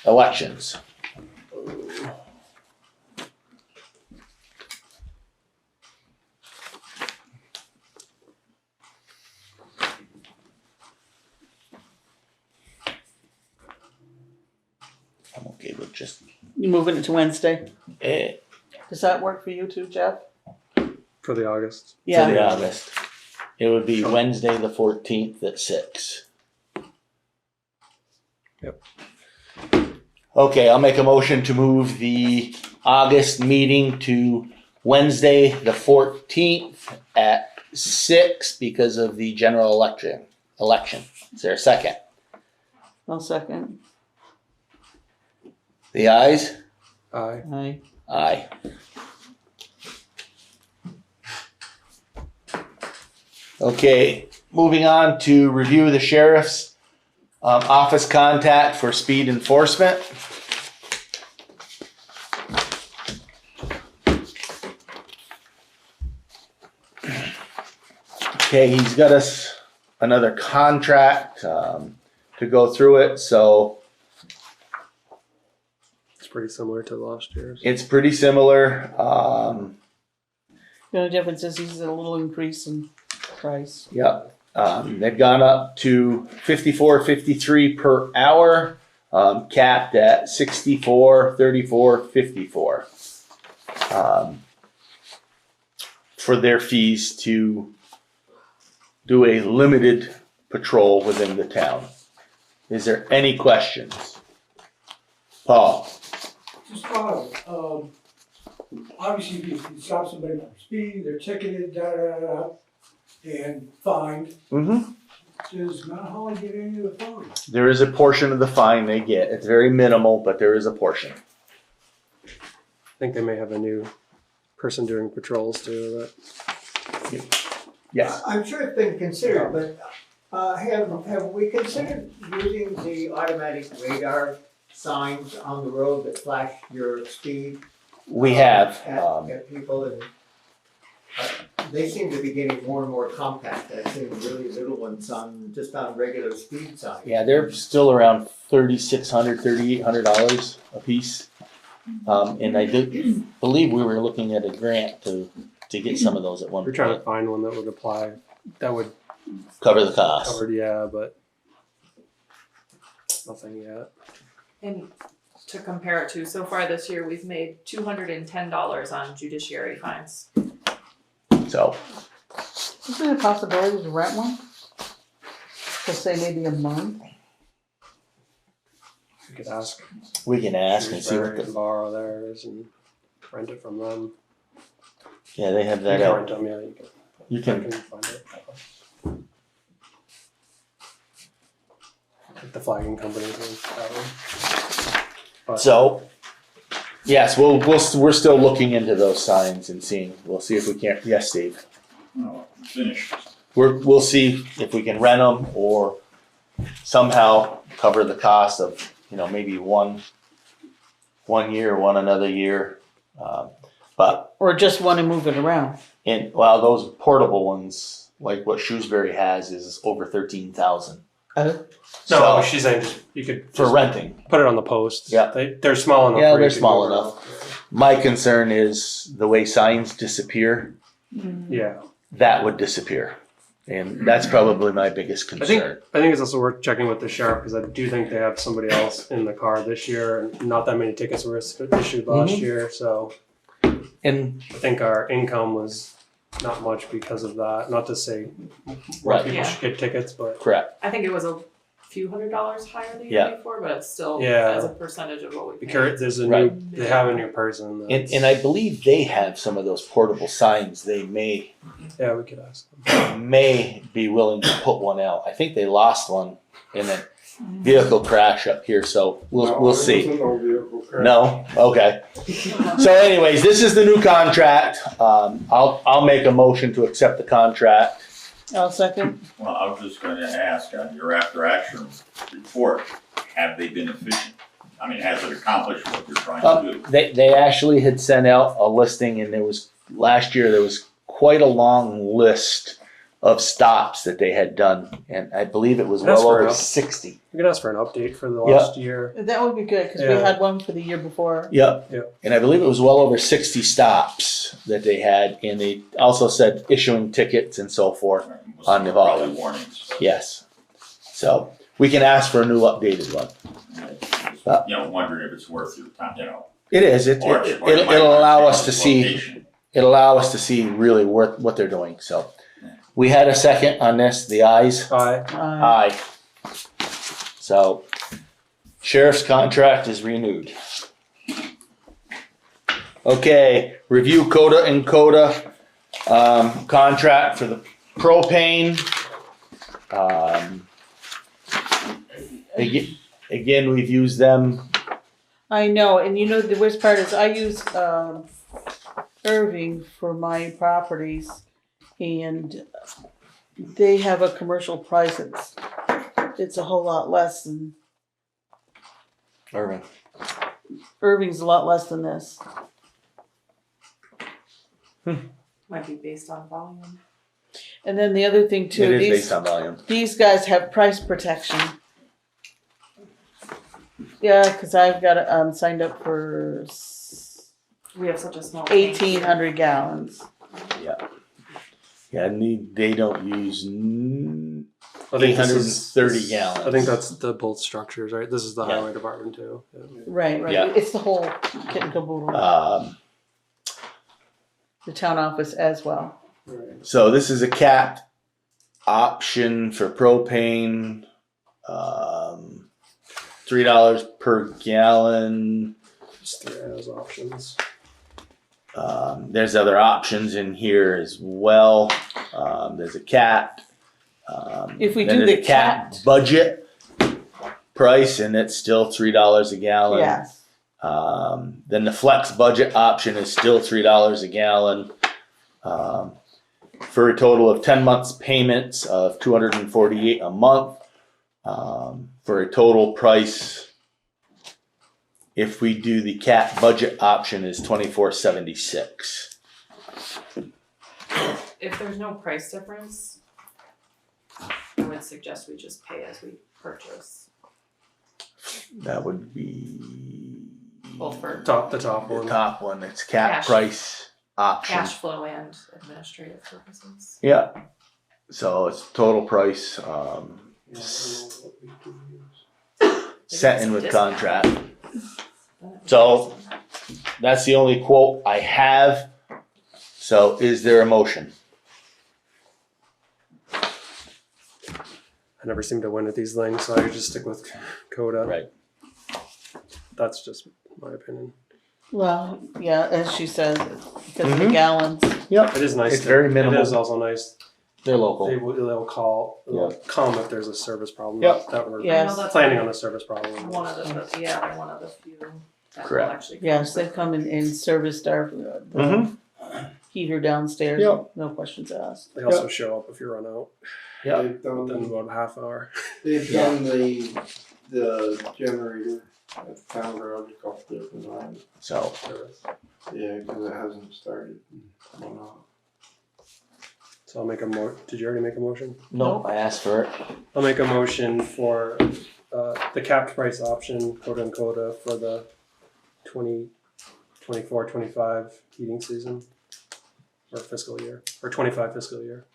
elections. I'm okay with just, You moving it to Wednesday? eh, Does that work for you too, Jeff? For the August. for the August. It would be Wednesday, the 14th at 6. Yep. Okay, I'll make a motion to move the August meeting to Wednesday, the 14th at 6 because of the general election. Is there a second? I'll second. The ayes? Aye. Aye. Aye. Okay, moving on to review the sheriff's office contact for speed enforcement. Okay, he's got us another contract to go through it, so It's pretty similar to last year's. it's pretty similar. The only difference is he's a little increase in price. Yep. They've gone up to 54.53 per hour, capped at 64.34.54 for their fees to do a limited patrol within the town. Is there any questions? Paul? Just follow, obviously, if you stop somebody from speeding, they're ticketed, and fined. Mm-hmm. Does Mount Holly get any of the fine? There is a portion of the fine they get. It's very minimal, but there is a portion. I think they may have a new person doing patrols too. That Yes. I'm sure it's been considered, but have we considered using the automatic radar signs on the road that flash your speed? We have. At people, and they seem to be getting more and more compact. I've seen really little ones just on regular speed signs. Yeah, they're still around $3,600, $3,800 a piece. And I do believe we were looking at a grant to get some of those at one we're point. trying to find one that would apply. That would Cover the cost. cover, yeah, but nothing yet. And to compare it to, so far this year, we've made $210 on judiciary fines. So, Isn't it a possibility to rent one? To say maybe a month? You could ask. we can ask and see what Shrewsbury and the, borrow theirs and rent it from them. yeah, they have You that can out. rent them, yeah. You I can, can find it. Like the flagging company thing. That one. But so, yes, we're still looking into those signs and seeing, we'll see if we can't, yes, Steve. Finish. We'll see if we can rent them or somehow cover the cost of, maybe one year, one another year. But Or just want to move it around? those portable ones, like what Shrewsbury has, is over 13,000 Oh. no, So- she's saying you could for just renting. put it on the posts. Yeah. They're small enough. Yeah, where you they're can small go enough. around. My concern is the way signs disappear, Yeah. that would disappear. And that's probably my biggest I concern. think it's also worth checking with the sheriff because I do think they have somebody else in the car this year, and not that many tickets were issued last year. So And I think our income was not much because of that. Not to say more Right. people Yeah. should get tickets, but correct. I think it was a few $100s higher the Yeah. year before, but it's still Yeah. as a percentage of what we paid. because there's a Right. new, they have a new person. And I believe they have some of those portable signs. They Yeah, we could ask them. may be willing to put one out. I think they lost one in a vehicle crash up here, so we'll No, there see. wasn't no vehicle crash. No? Okay. So anyways, this is the new contract. I'll make a motion to accept the contract. I'll second. Well, I was just gonna ask, on your after action report, have they been efficient? I mean, has it accomplished what you're trying to do? They actually had sent out a listing, and last year there was quite a long list of stops that they had done, and I believe it was That's well fair over enough. 60. We could ask for an update for the last year. That would be good because we Yeah. had one for the year before. Yep. Yep. And I believe it was well over 60 stops that they had, and they also said issuing tickets and so forth. Was On the probably volume. warnings. Yes. So we can ask for a new updated one. You know, wondering if it's worth your time, you know. It is. Or you might It'll allow want us to change see. location. It'll allow us to see really what they're doing. So we had a second on this. The ayes. Aye. So sheriff's contract is renewed. Okay, review CODA and CODA contract for the propane. Again, we've used them. I know, and you know the worst part is I use Irving for my properties, and they have a commercial price. It's a whole lot less than Irving. Irving's a lot less than this. Might be based on volume. And then the other thing It too, is these based on volume. these guys have price protection. Yeah, because I've got signed up for We have such a small. tank. 1,800 gallons. Yeah, and they don't use I think this is 830 gallons. I think that's the both structures, right? This is the Yeah. highway department too. Yeah. Right. Yeah. It's the whole kit and caboodle. The town office as well. So this is a capped option for propane. $3 per gallon. Just three as options. There's other options in here as well. There's a capped. If we then do there's the a capped budget price, and it's still $3 a gallon. Yes. Then the flex budget option is still $3 a gallon. For a total of 10 months payments of $248 a month. For a total price, if we do the cap budget option, is $24.76. If there's no price difference, I would suggest we just pay as we purchase. That would be Well, for The top the one. top one. It's cap Cash. price option. cash flow and administrative purposes. Yeah. So it's total price set in with contract. So that's the only quote I have. So is there a motion? I never seem to win at these things, so I just stick with Coda. Right. That's just my opinion. Well, yeah, as she says, because of the Mhm. gallons. Yep. It is nice. It's very minimal. It is also nice. They're local. They'll call. They'll come if there's a service problem. Yep. That we're Yes. I know that's planning on a service problem. one of the yeah, they're one of the few that will Correct. actually. Yes, they come and serviced our Mhm. heater downstairs. Yep. No questions asked. They also show up if you run out Yeah. They've within done, about a half hour. they've done the generator at the town garage a couple different times. So Yeah, because it hasn't started. Went off. So I'll make a Did you already make a motion? no, I asked for it. I'll make a motion for the capped price option, quote unquote, for the 2024-25 heating season or fiscal year or 25 fiscal year.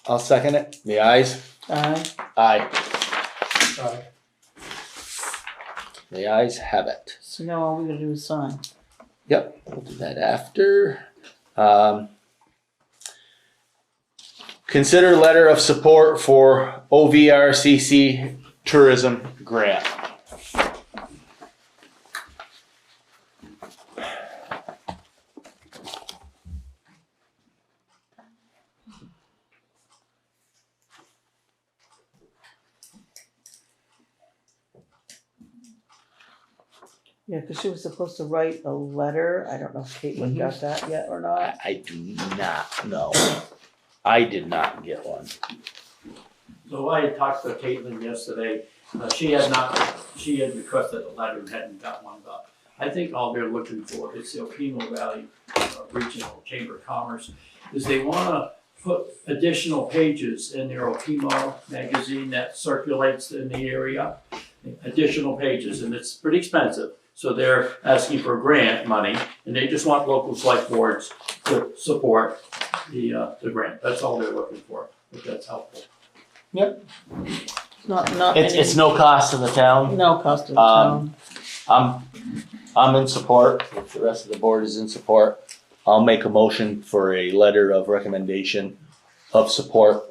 I'll second it. The ayes? Aye. Aye. Aye. The ayes have it. So now all we gotta do is sign. Yep, we'll do that after. Consider letter of support for OVRCC tourism grant. Yeah, because she was supposed to write a letter. I don't know if Caitlin got that yet or not. I do not know. I did not get one. So I had talked to Caitlin yesterday, she had requested a letter and hadn't got one, but I think all they're looking for is the Okemo Valley Regional Chamber of Commerce, is they wanna put additional pages in their Okemo magazine that circulates in the area, additional pages, and it's pretty expensive. So they're asking for grant money, and they just want local select boards to support the grant. That's all they're looking for, if that's helpful. Not It's any- no cost to the town. No cost to the town. I'm in support. If the rest of the board is in support, I'll make a motion for a letter of recommendation of support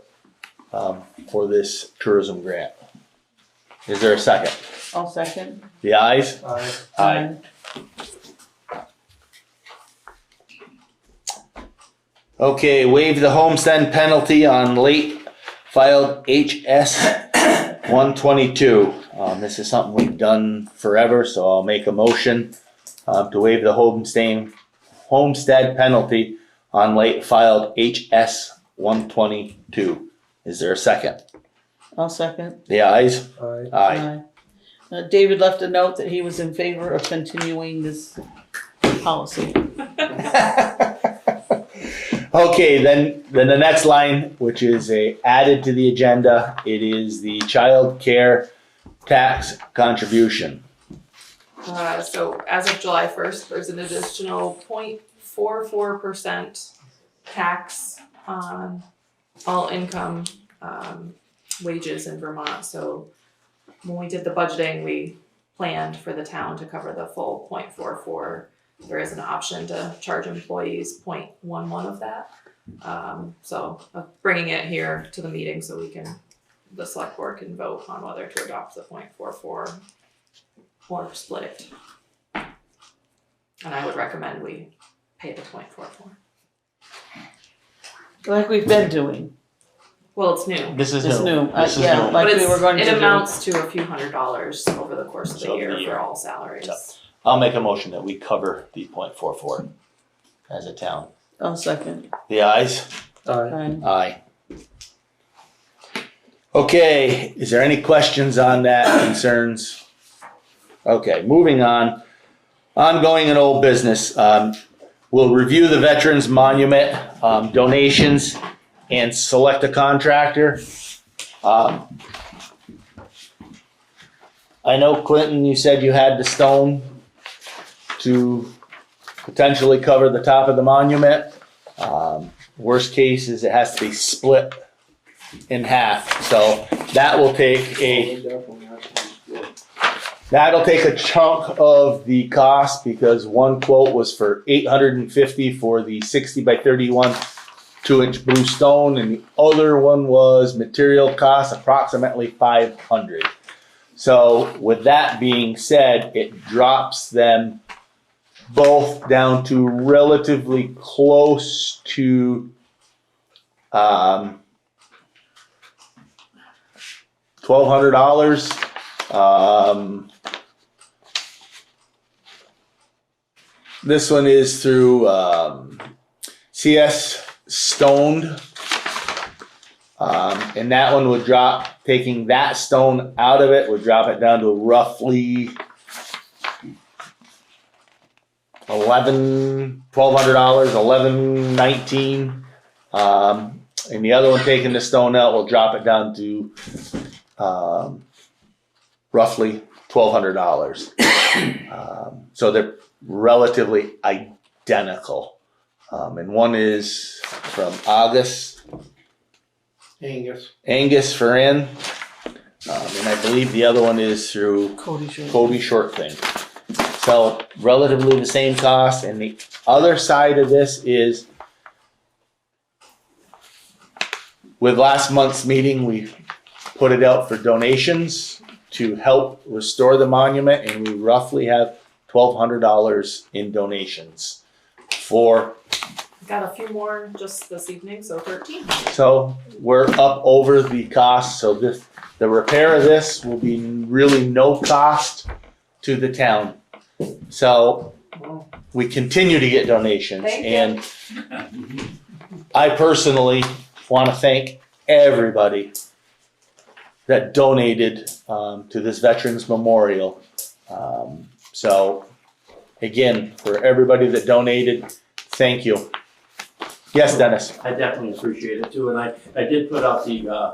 for this tourism grant. Is there a second? I'll second. The ayes? Aye. Aye. Okay, waive the homestead penalty on late filed HS 122. This is something we've done forever, so I'll make a motion to waive the homestead penalty on late filed HS 122. Is there a second? I'll second. The ayes? Aye. Aye. David left a note that he was in favor of continuing this policy. Okay, then the next line, which is added to the agenda, it is the child care tax contribution. So as of July 1st, there's an additional 0.44% tax on all income wages in Vermont. So when we did the budgeting, we planned for the town to cover the full 0.44. There is an option to charge employees 0.11 of that. So bringing it here to the meeting so the select board can vote on whether to adopt the 0.44 or split it. And I would recommend we pay the 0.44. Like we've been doing. Well, it's new. This is It's new. This is Yeah, new. like But we were going to it do. amounts to a few $100s over the course of the So year the year. for all salaries. Yep. I'll make a motion that we cover the 0.44 as a town. I'll second. The ayes? Aye. Aye. Okay, is there any questions on that, concerns? Okay, moving on. Ongoing and old business. We'll review the Veterans Monument donations and select a contractor. I know, Clinton, you said you had the stone to potentially cover the top of the monument. Worst case is it has to be split in half, so that will take that'll take a chunk of the cost, because one quote was for $850 for the 60 by 31 2-inch blue stone, and the other one was material cost approximately $500. So with that being said, it drops them both down to relatively close to $1,200. This one is through CS Stoned, and that one would drop, taking that stone out of it, would drop it down to roughly $1,200, $1,119. And the other one, taking the stone out, will drop it down to roughly $1,200. So they're relatively identical. And one is from August Angus. Ferrin. And I believe the other one is through Cody Short Thing. So relatively the same cost. And the other side of this is with last month's meeting, we put it out for donations to help restore the monument, and we roughly have $1,200 in donations for. Got a few more just this evening, so 13. So we're up over the cost. So the repair of this will be really no cost to the town. So we continue to get donations, Thank you. and I personally want to thank everybody that donated to this Veterans Memorial. So again, for everybody that donated, thank you. Yes, Dennis. I definitely appreciate it too, and I did put out the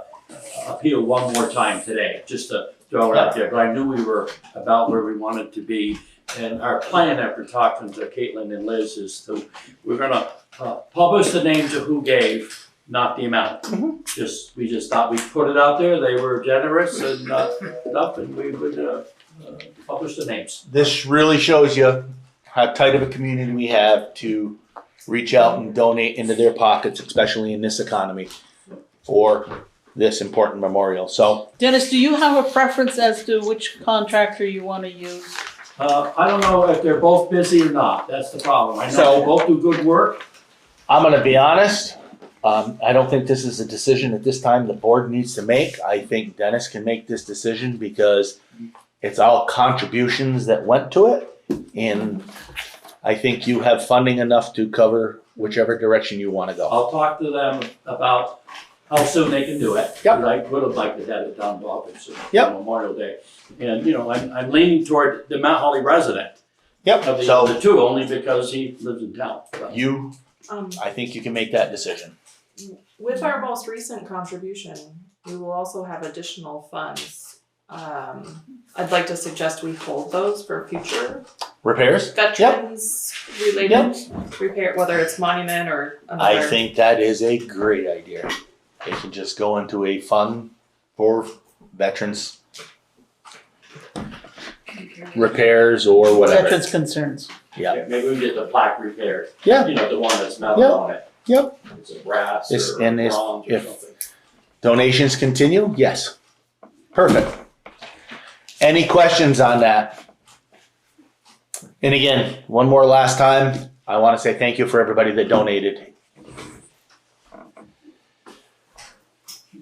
appeal one more time today, just to throw it out there, but I knew we were about where we wanted to be. And our plan after talking to Caitlin and Liz is we're gonna publish the names of who gave, not the amount. We just thought we'd put it out there, they were generous and enough, and we would publish the names. This really shows you how tight of a community we have to reach out and donate into their pockets, especially in this economy, for this important memorial. So, Dennis, do you have a preference as to which contractor you want to use? I don't know if they're both busy or not, that's the problem. I know So- they both do good work. I'm gonna be honest, I don't think this is a decision at this time the board needs to make. I think Dennis can make this decision because it's all contributions that went to it. And I think you have funding enough to cover whichever direction you wanna go. I'll talk to them about how soon they can do it. Yep. 'Cause I would have liked to have it done obviously Yep. on Memorial Day. And, you know, I'm leaning toward the Mount Holly resident Yep, of the so other two, only because he lives in town. So, you, Um, I think you can make that decision. with our most recent contribution, we will also have additional funds. I'd like to suggest we hold those for future Repairs? veterans related repair, whether it's monument or I another. think that is a great idea. It can just go into a fund for veterans repairs or whatever. Veterans concerns. Yeah. maybe we can get the plaque repaired. Yeah. You know, the one that's mounted Yep. on it. Yep. It's a brass It's- or and it's- bronze or if- something. Donations continue? Yes. Perfect. Any questions on that? And again, one more last time, I want to say thank you for everybody that donated.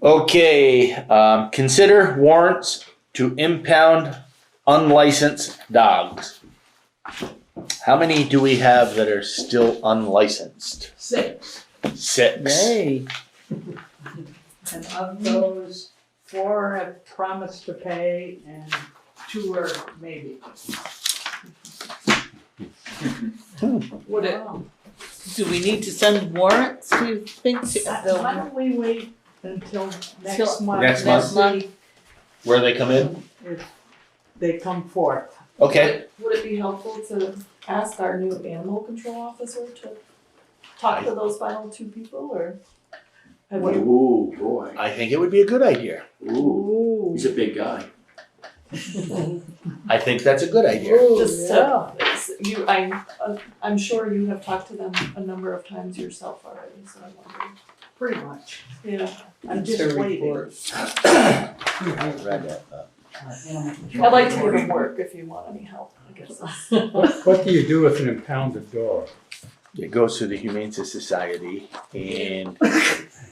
Okay, consider warrants to impound unlicensed dogs. How many do we have that are still unlicensed? 6. 6. Yay. And of those, 4 have promised to pay and 2 are maybe. Would it, Do we need to send warrants, do you think? Why don't we wait until next Till month? next and month? see Where they come in? if they come forth. Okay. would it be helpful to ask our new animal control officer to talk to those final 2 people, or? Have you, Ooh, boy. I think it would be a good idea. Ooh, he's a big guy. I think that's a good idea. just to, I'm sure you have talked to them a number of times yourself already, so I wonder. Pretty much. Yeah. I'm just waiting. I read that. I'd like to give him work if you want any help, I guess. What do you do with an impounded dog? It goes to the Humane Society and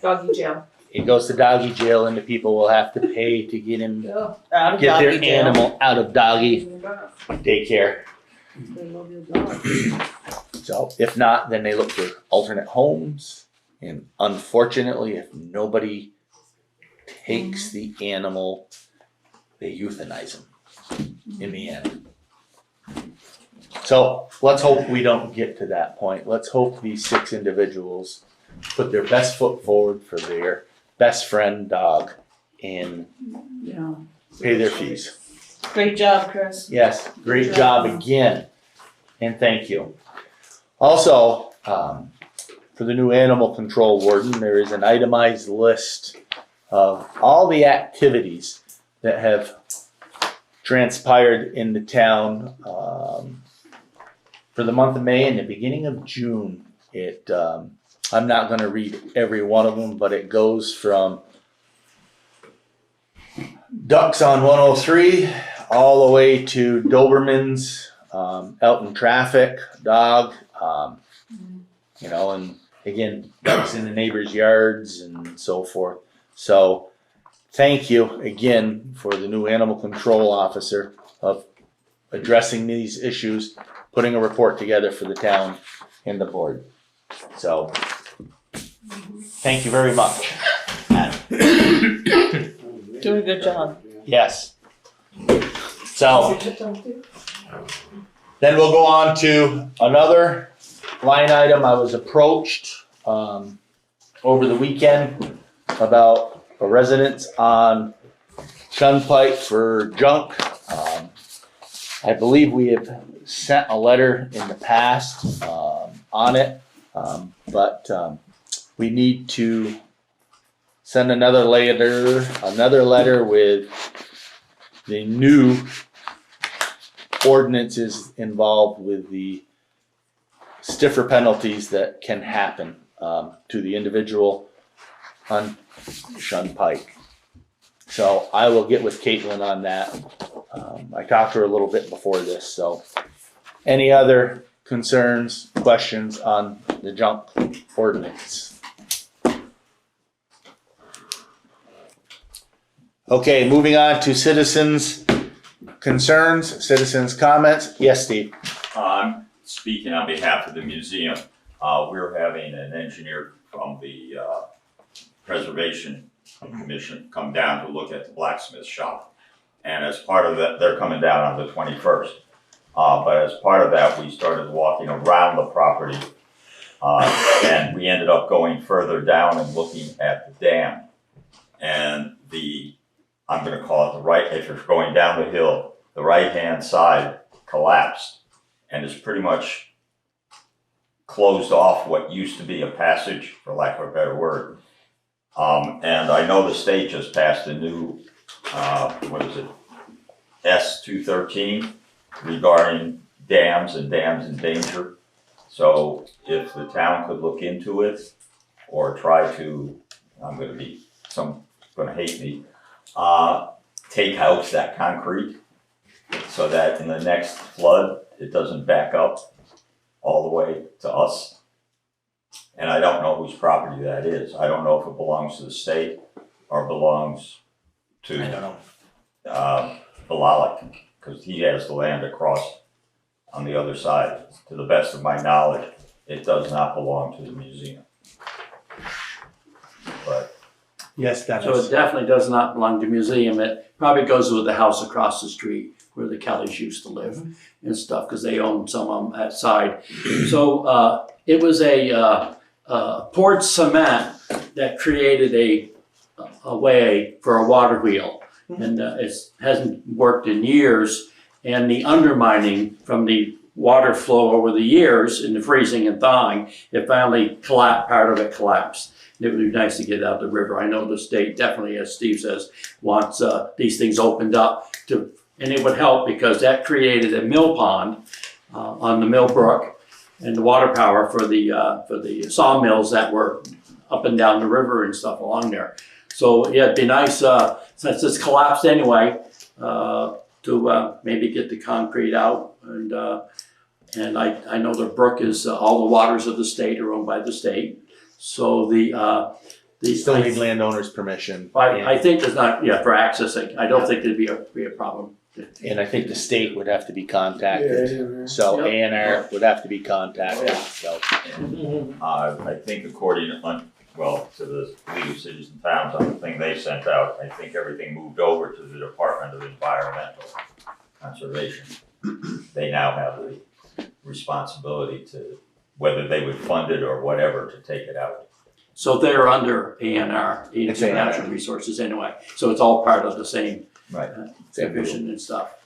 Doggy jail. it goes to doggy jail and the people will have to pay to get him, Out of get their doggy jail. animal out of doggy daycare. They love your dog. So if not, then they look for alternate homes. And unfortunately, if nobody takes the animal, they euthanize them in the end. So let's hope we don't get to that point. Let's hope these 6 individuals put their best foot forward for their best friend dog and Yeah. pay their fees. Great job, Chris. Yes, great job again, and thank you. Also, for the new animal control warden, there is an itemized list of all the activities that have transpired in the town for the month of May and the beginning of June. I'm not going to read every one of them, but it goes from Ducks on 103 all the way to Dobermans out in traffic, dog, and again, ducks in the neighbors' yards and so forth. So thank you again for the new animal control officer of addressing these issues, putting a report together for the town and the board. So thank you very much. Doing a good job. Yes. So then we'll go on to another line item. I was approached over the weekend about a residence on Shunpike for junk. I believe we have sent a letter in the past on it, but we need to send another letter with the new ordinances involved with the stiffer penalties that can happen to the individual on Shunpike. So I will get with Caitlin on that. I talked to her a little bit before this, so any other concerns, questions on the junk ordinance? Okay, moving on to citizens' concerns, citizens' comments. Yes, Steve? I'm speaking on behalf of the museum. We're having an engineer from the Preservation Commission come down to look at the blacksmith shop. And as part of that, they're coming down on the 21st. But as part of that, we started walking around the property. And we ended up going further down and looking at the dam. And I'm going to call it if you're going down the hill, the right-hand side collapsed and is pretty much closed off what used to be a passage, for lack of a better word. And I know the state just passed a new, S213 regarding dams and dams in danger. So if the town could look into it or try to, someone's going to hate me, take out that concrete so that in the next flood, it doesn't back up all the way to us. And I don't know whose property that is. I don't know if it belongs to the state or belongs to Bilalik, because he has the land across on the other side. To the best of my knowledge, it does not belong to the museum. But Yes, Dennis. So it definitely does not belong to the museum. It probably goes with the house across the street where the Kellys used to live and stuff, because they own some of them outside. So it was a poured cement that created a way for a water wheel. And it hasn't worked in years. And the undermining from the water flow over the years and the freezing and thawing, it finally collapsed, part of it collapsed. It would be nice to get out the river. I know the state definitely, as Steve says, wants these things opened up and it would help because that created a mill pond on the Mill Brook and the water power for the sawmills that were up and down the river and stuff along there. So yeah, it'd be nice since it's collapsed anyway to maybe get the concrete out and I know the brook is all the waters of the state are owned by the state. So still need landowners' permission. I think there's not, for accessing, I don't think there'd be a problem. And I think the state would have to be contacted. So A&R would have to be contacted, so. I think according to the League of Cities and Towns, on the thing they sent out, I think everything moved over to the Department of Environmental Conservation. They now have the responsibility to, whether they would fund it or whatever, to take it out. So they're under A&R, It's Natural Resources anyway. So it's all part of the same Right. division and stuff.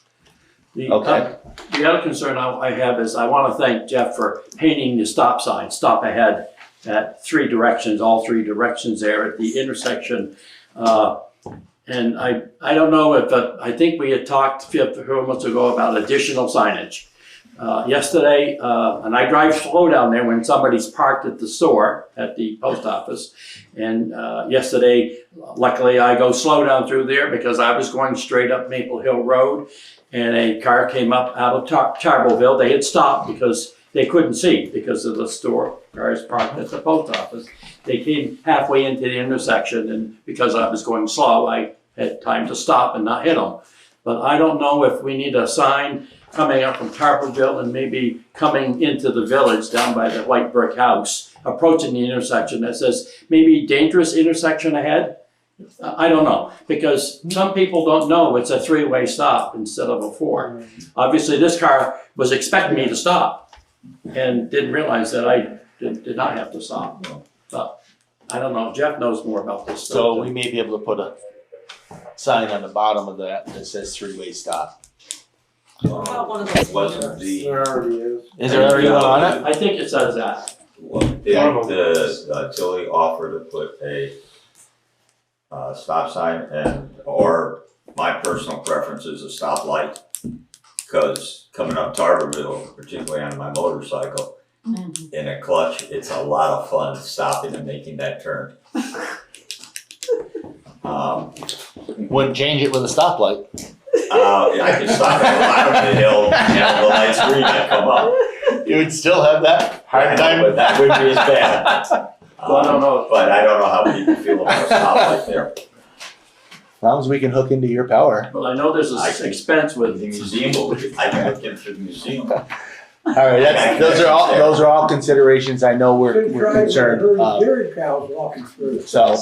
The other concern I have is I want to thank Jeff for painting the stop sign, stop ahead at all three directions there at the intersection And I don't know if, I think we had talked a few months ago about additional signage. Yesterday, and I drive slow down there when somebody's parked at the store, at the post office. And yesterday, luckily I go slow down through there because I was going straight up Maple Hill Road and a car came up out of Charbotville. They had stopped because they couldn't see because of the store cars parked at the post office. They came halfway into the intersection and because I was going slow, I had time to stop and not hit them. But I don't know if we need a sign coming up from Tarpleville and maybe coming into the village down by the white brick house, approaching the intersection that says maybe dangerous intersection ahead. I don't know, because some people don't know it's a three-way stop instead of a four. Obviously, this car was expecting me to stop and didn't realize that I did not have to stop. But I don't know, Jeff knows more about this stuff. So we may be able to put a sign on the bottom of that says three-way stop. About one of those Wasn't the, There already is. Is there already one on it? I think it says that. well, didn't the Tilly offer to put a stop sign or my personal preference is a stoplight? Because coming up Tarverville, particularly on my motorcycle, in a clutch, it's a lot of fun stopping and making that turn. Wouldn't change it with a stoplight. I can stop at the bottom of the hill, and the lights green and come up. You would still have that hard time. But that wouldn't be as bad. Well, I don't know. But I don't know how people feel about a stoplight there. As long as we can hook into your power. Well, I know there's I an can- expense The with museum, I can look into the museum. All right, those are all considerations. I know we're concerned. Dairy cows walking through. So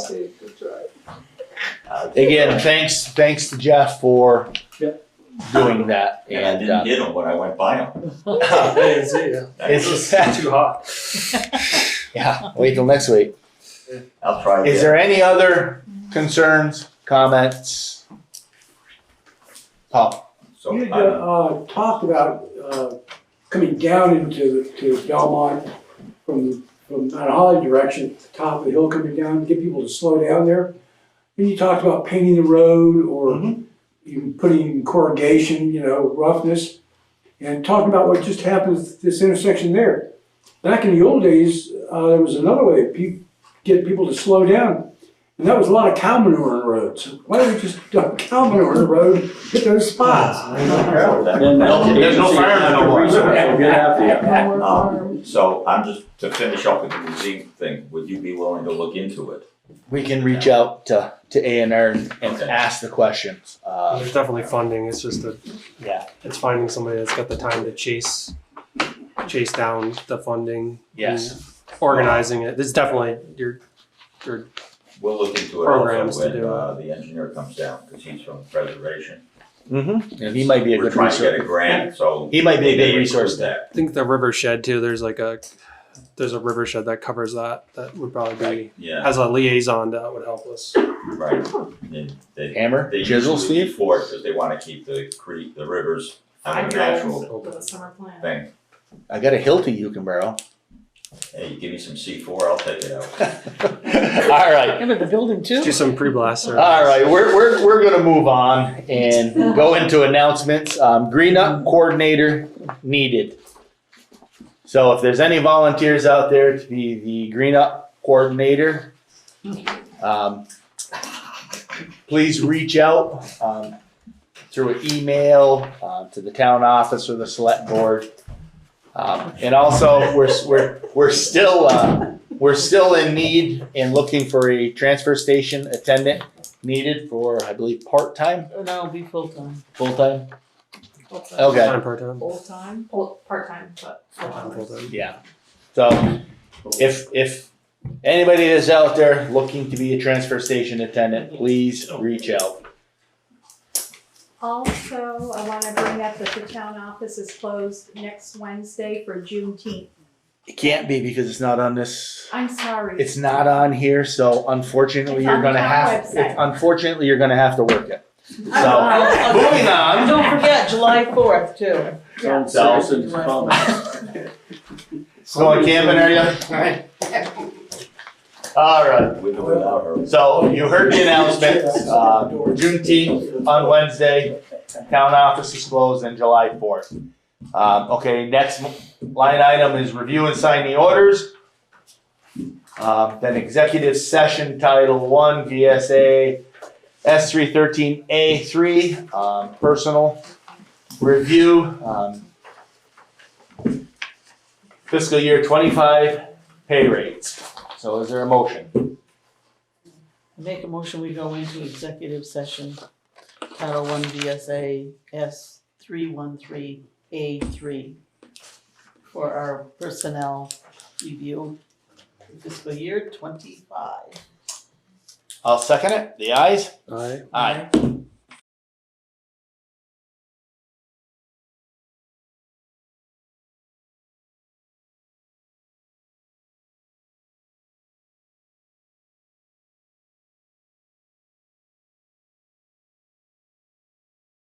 again, thanks to Jeff for doing that. And I didn't hit them when I went by them. I didn't see you. It's just Too hot. yeah. Wait till next week. I'll try again. Is there any other concerns, comments? Paul? So You had I'm- talked about coming down to Belmont from Mount Holly direction, at the top of the hill coming down, get people to slow down there. And you talked about painting the road or even putting corrugation, roughness, and talking about what just happened at this intersection there. Back in the old days, there was another way to get people to slow down, and that was a lot of cow manure on the road. So why don't we just dump cow manure on the road, hit those spots? There's no fire no more. Get after you. So I'm just, to finish up with the museum thing, would you be willing to look into it? We can reach out to A&R and Okay. ask the questions. There's definitely funding. It's just it's finding somebody that's got the time to chase down the funding. Yes. and organizing it. It's definitely your We'll look into it Programs also to when do the engineer comes down, because he's from preservation. Mm-hmm. And he might be a We're good trying to get a resource. grant, so. He might be a they good may resource include there. I think the river shed too. There's a river shed that covers that. That would probably be Yeah, as a liaison that would help us. right. And they, Hammer, they chisel, usually Steve? for it, because they want to keep the rivers on a natural with a summer plan. thing. I got a Hilti you can borrow. Hey, you give me some C4, I'll take it out. All right. Yeah, but the building too. Do some pre-blast. All right, we're gonna move on and go into announcements. Green Up Coordinator needed. So if there's any volunteers out there to be the Green Up Coordinator, please reach out through an email to the town office or the select board. And also, we're still in need and looking for a transfer station attendant needed for, I believe, part-time, No, it'll be full-time. full-time? Full-time. Okay, Part-time. Full-time, part-time, but full-time. Full-time. yeah. So if anybody is out there looking to be a transfer station attendant, please reach out. Also, I wanna bring up that the town office is closed next Wednesday for Juneteenth. It can't be because it's not on this, I'm sorry. it's not on here, so unfortunately It's you're on gonna the town have, website. unfortunately you're gonna have to work it. So, Oh, moving And on. don't forget, July 4th too. It's on citizens' comments. Going camping, are you? All right. With or without her. So you heard the announcement, Juneteenth on Wednesday, town office is closed, and July 4th. Okay, next line item is review and sign the orders. Then executive session Title 1 VSA S313A3, personal review, fiscal year 25 pay rates. So is there a motion? Make a motion, we go into executive session, Title 1 VSA S313A3 for our personnel review fiscal year 25. I'll second it. The ayes? Aye. Aye.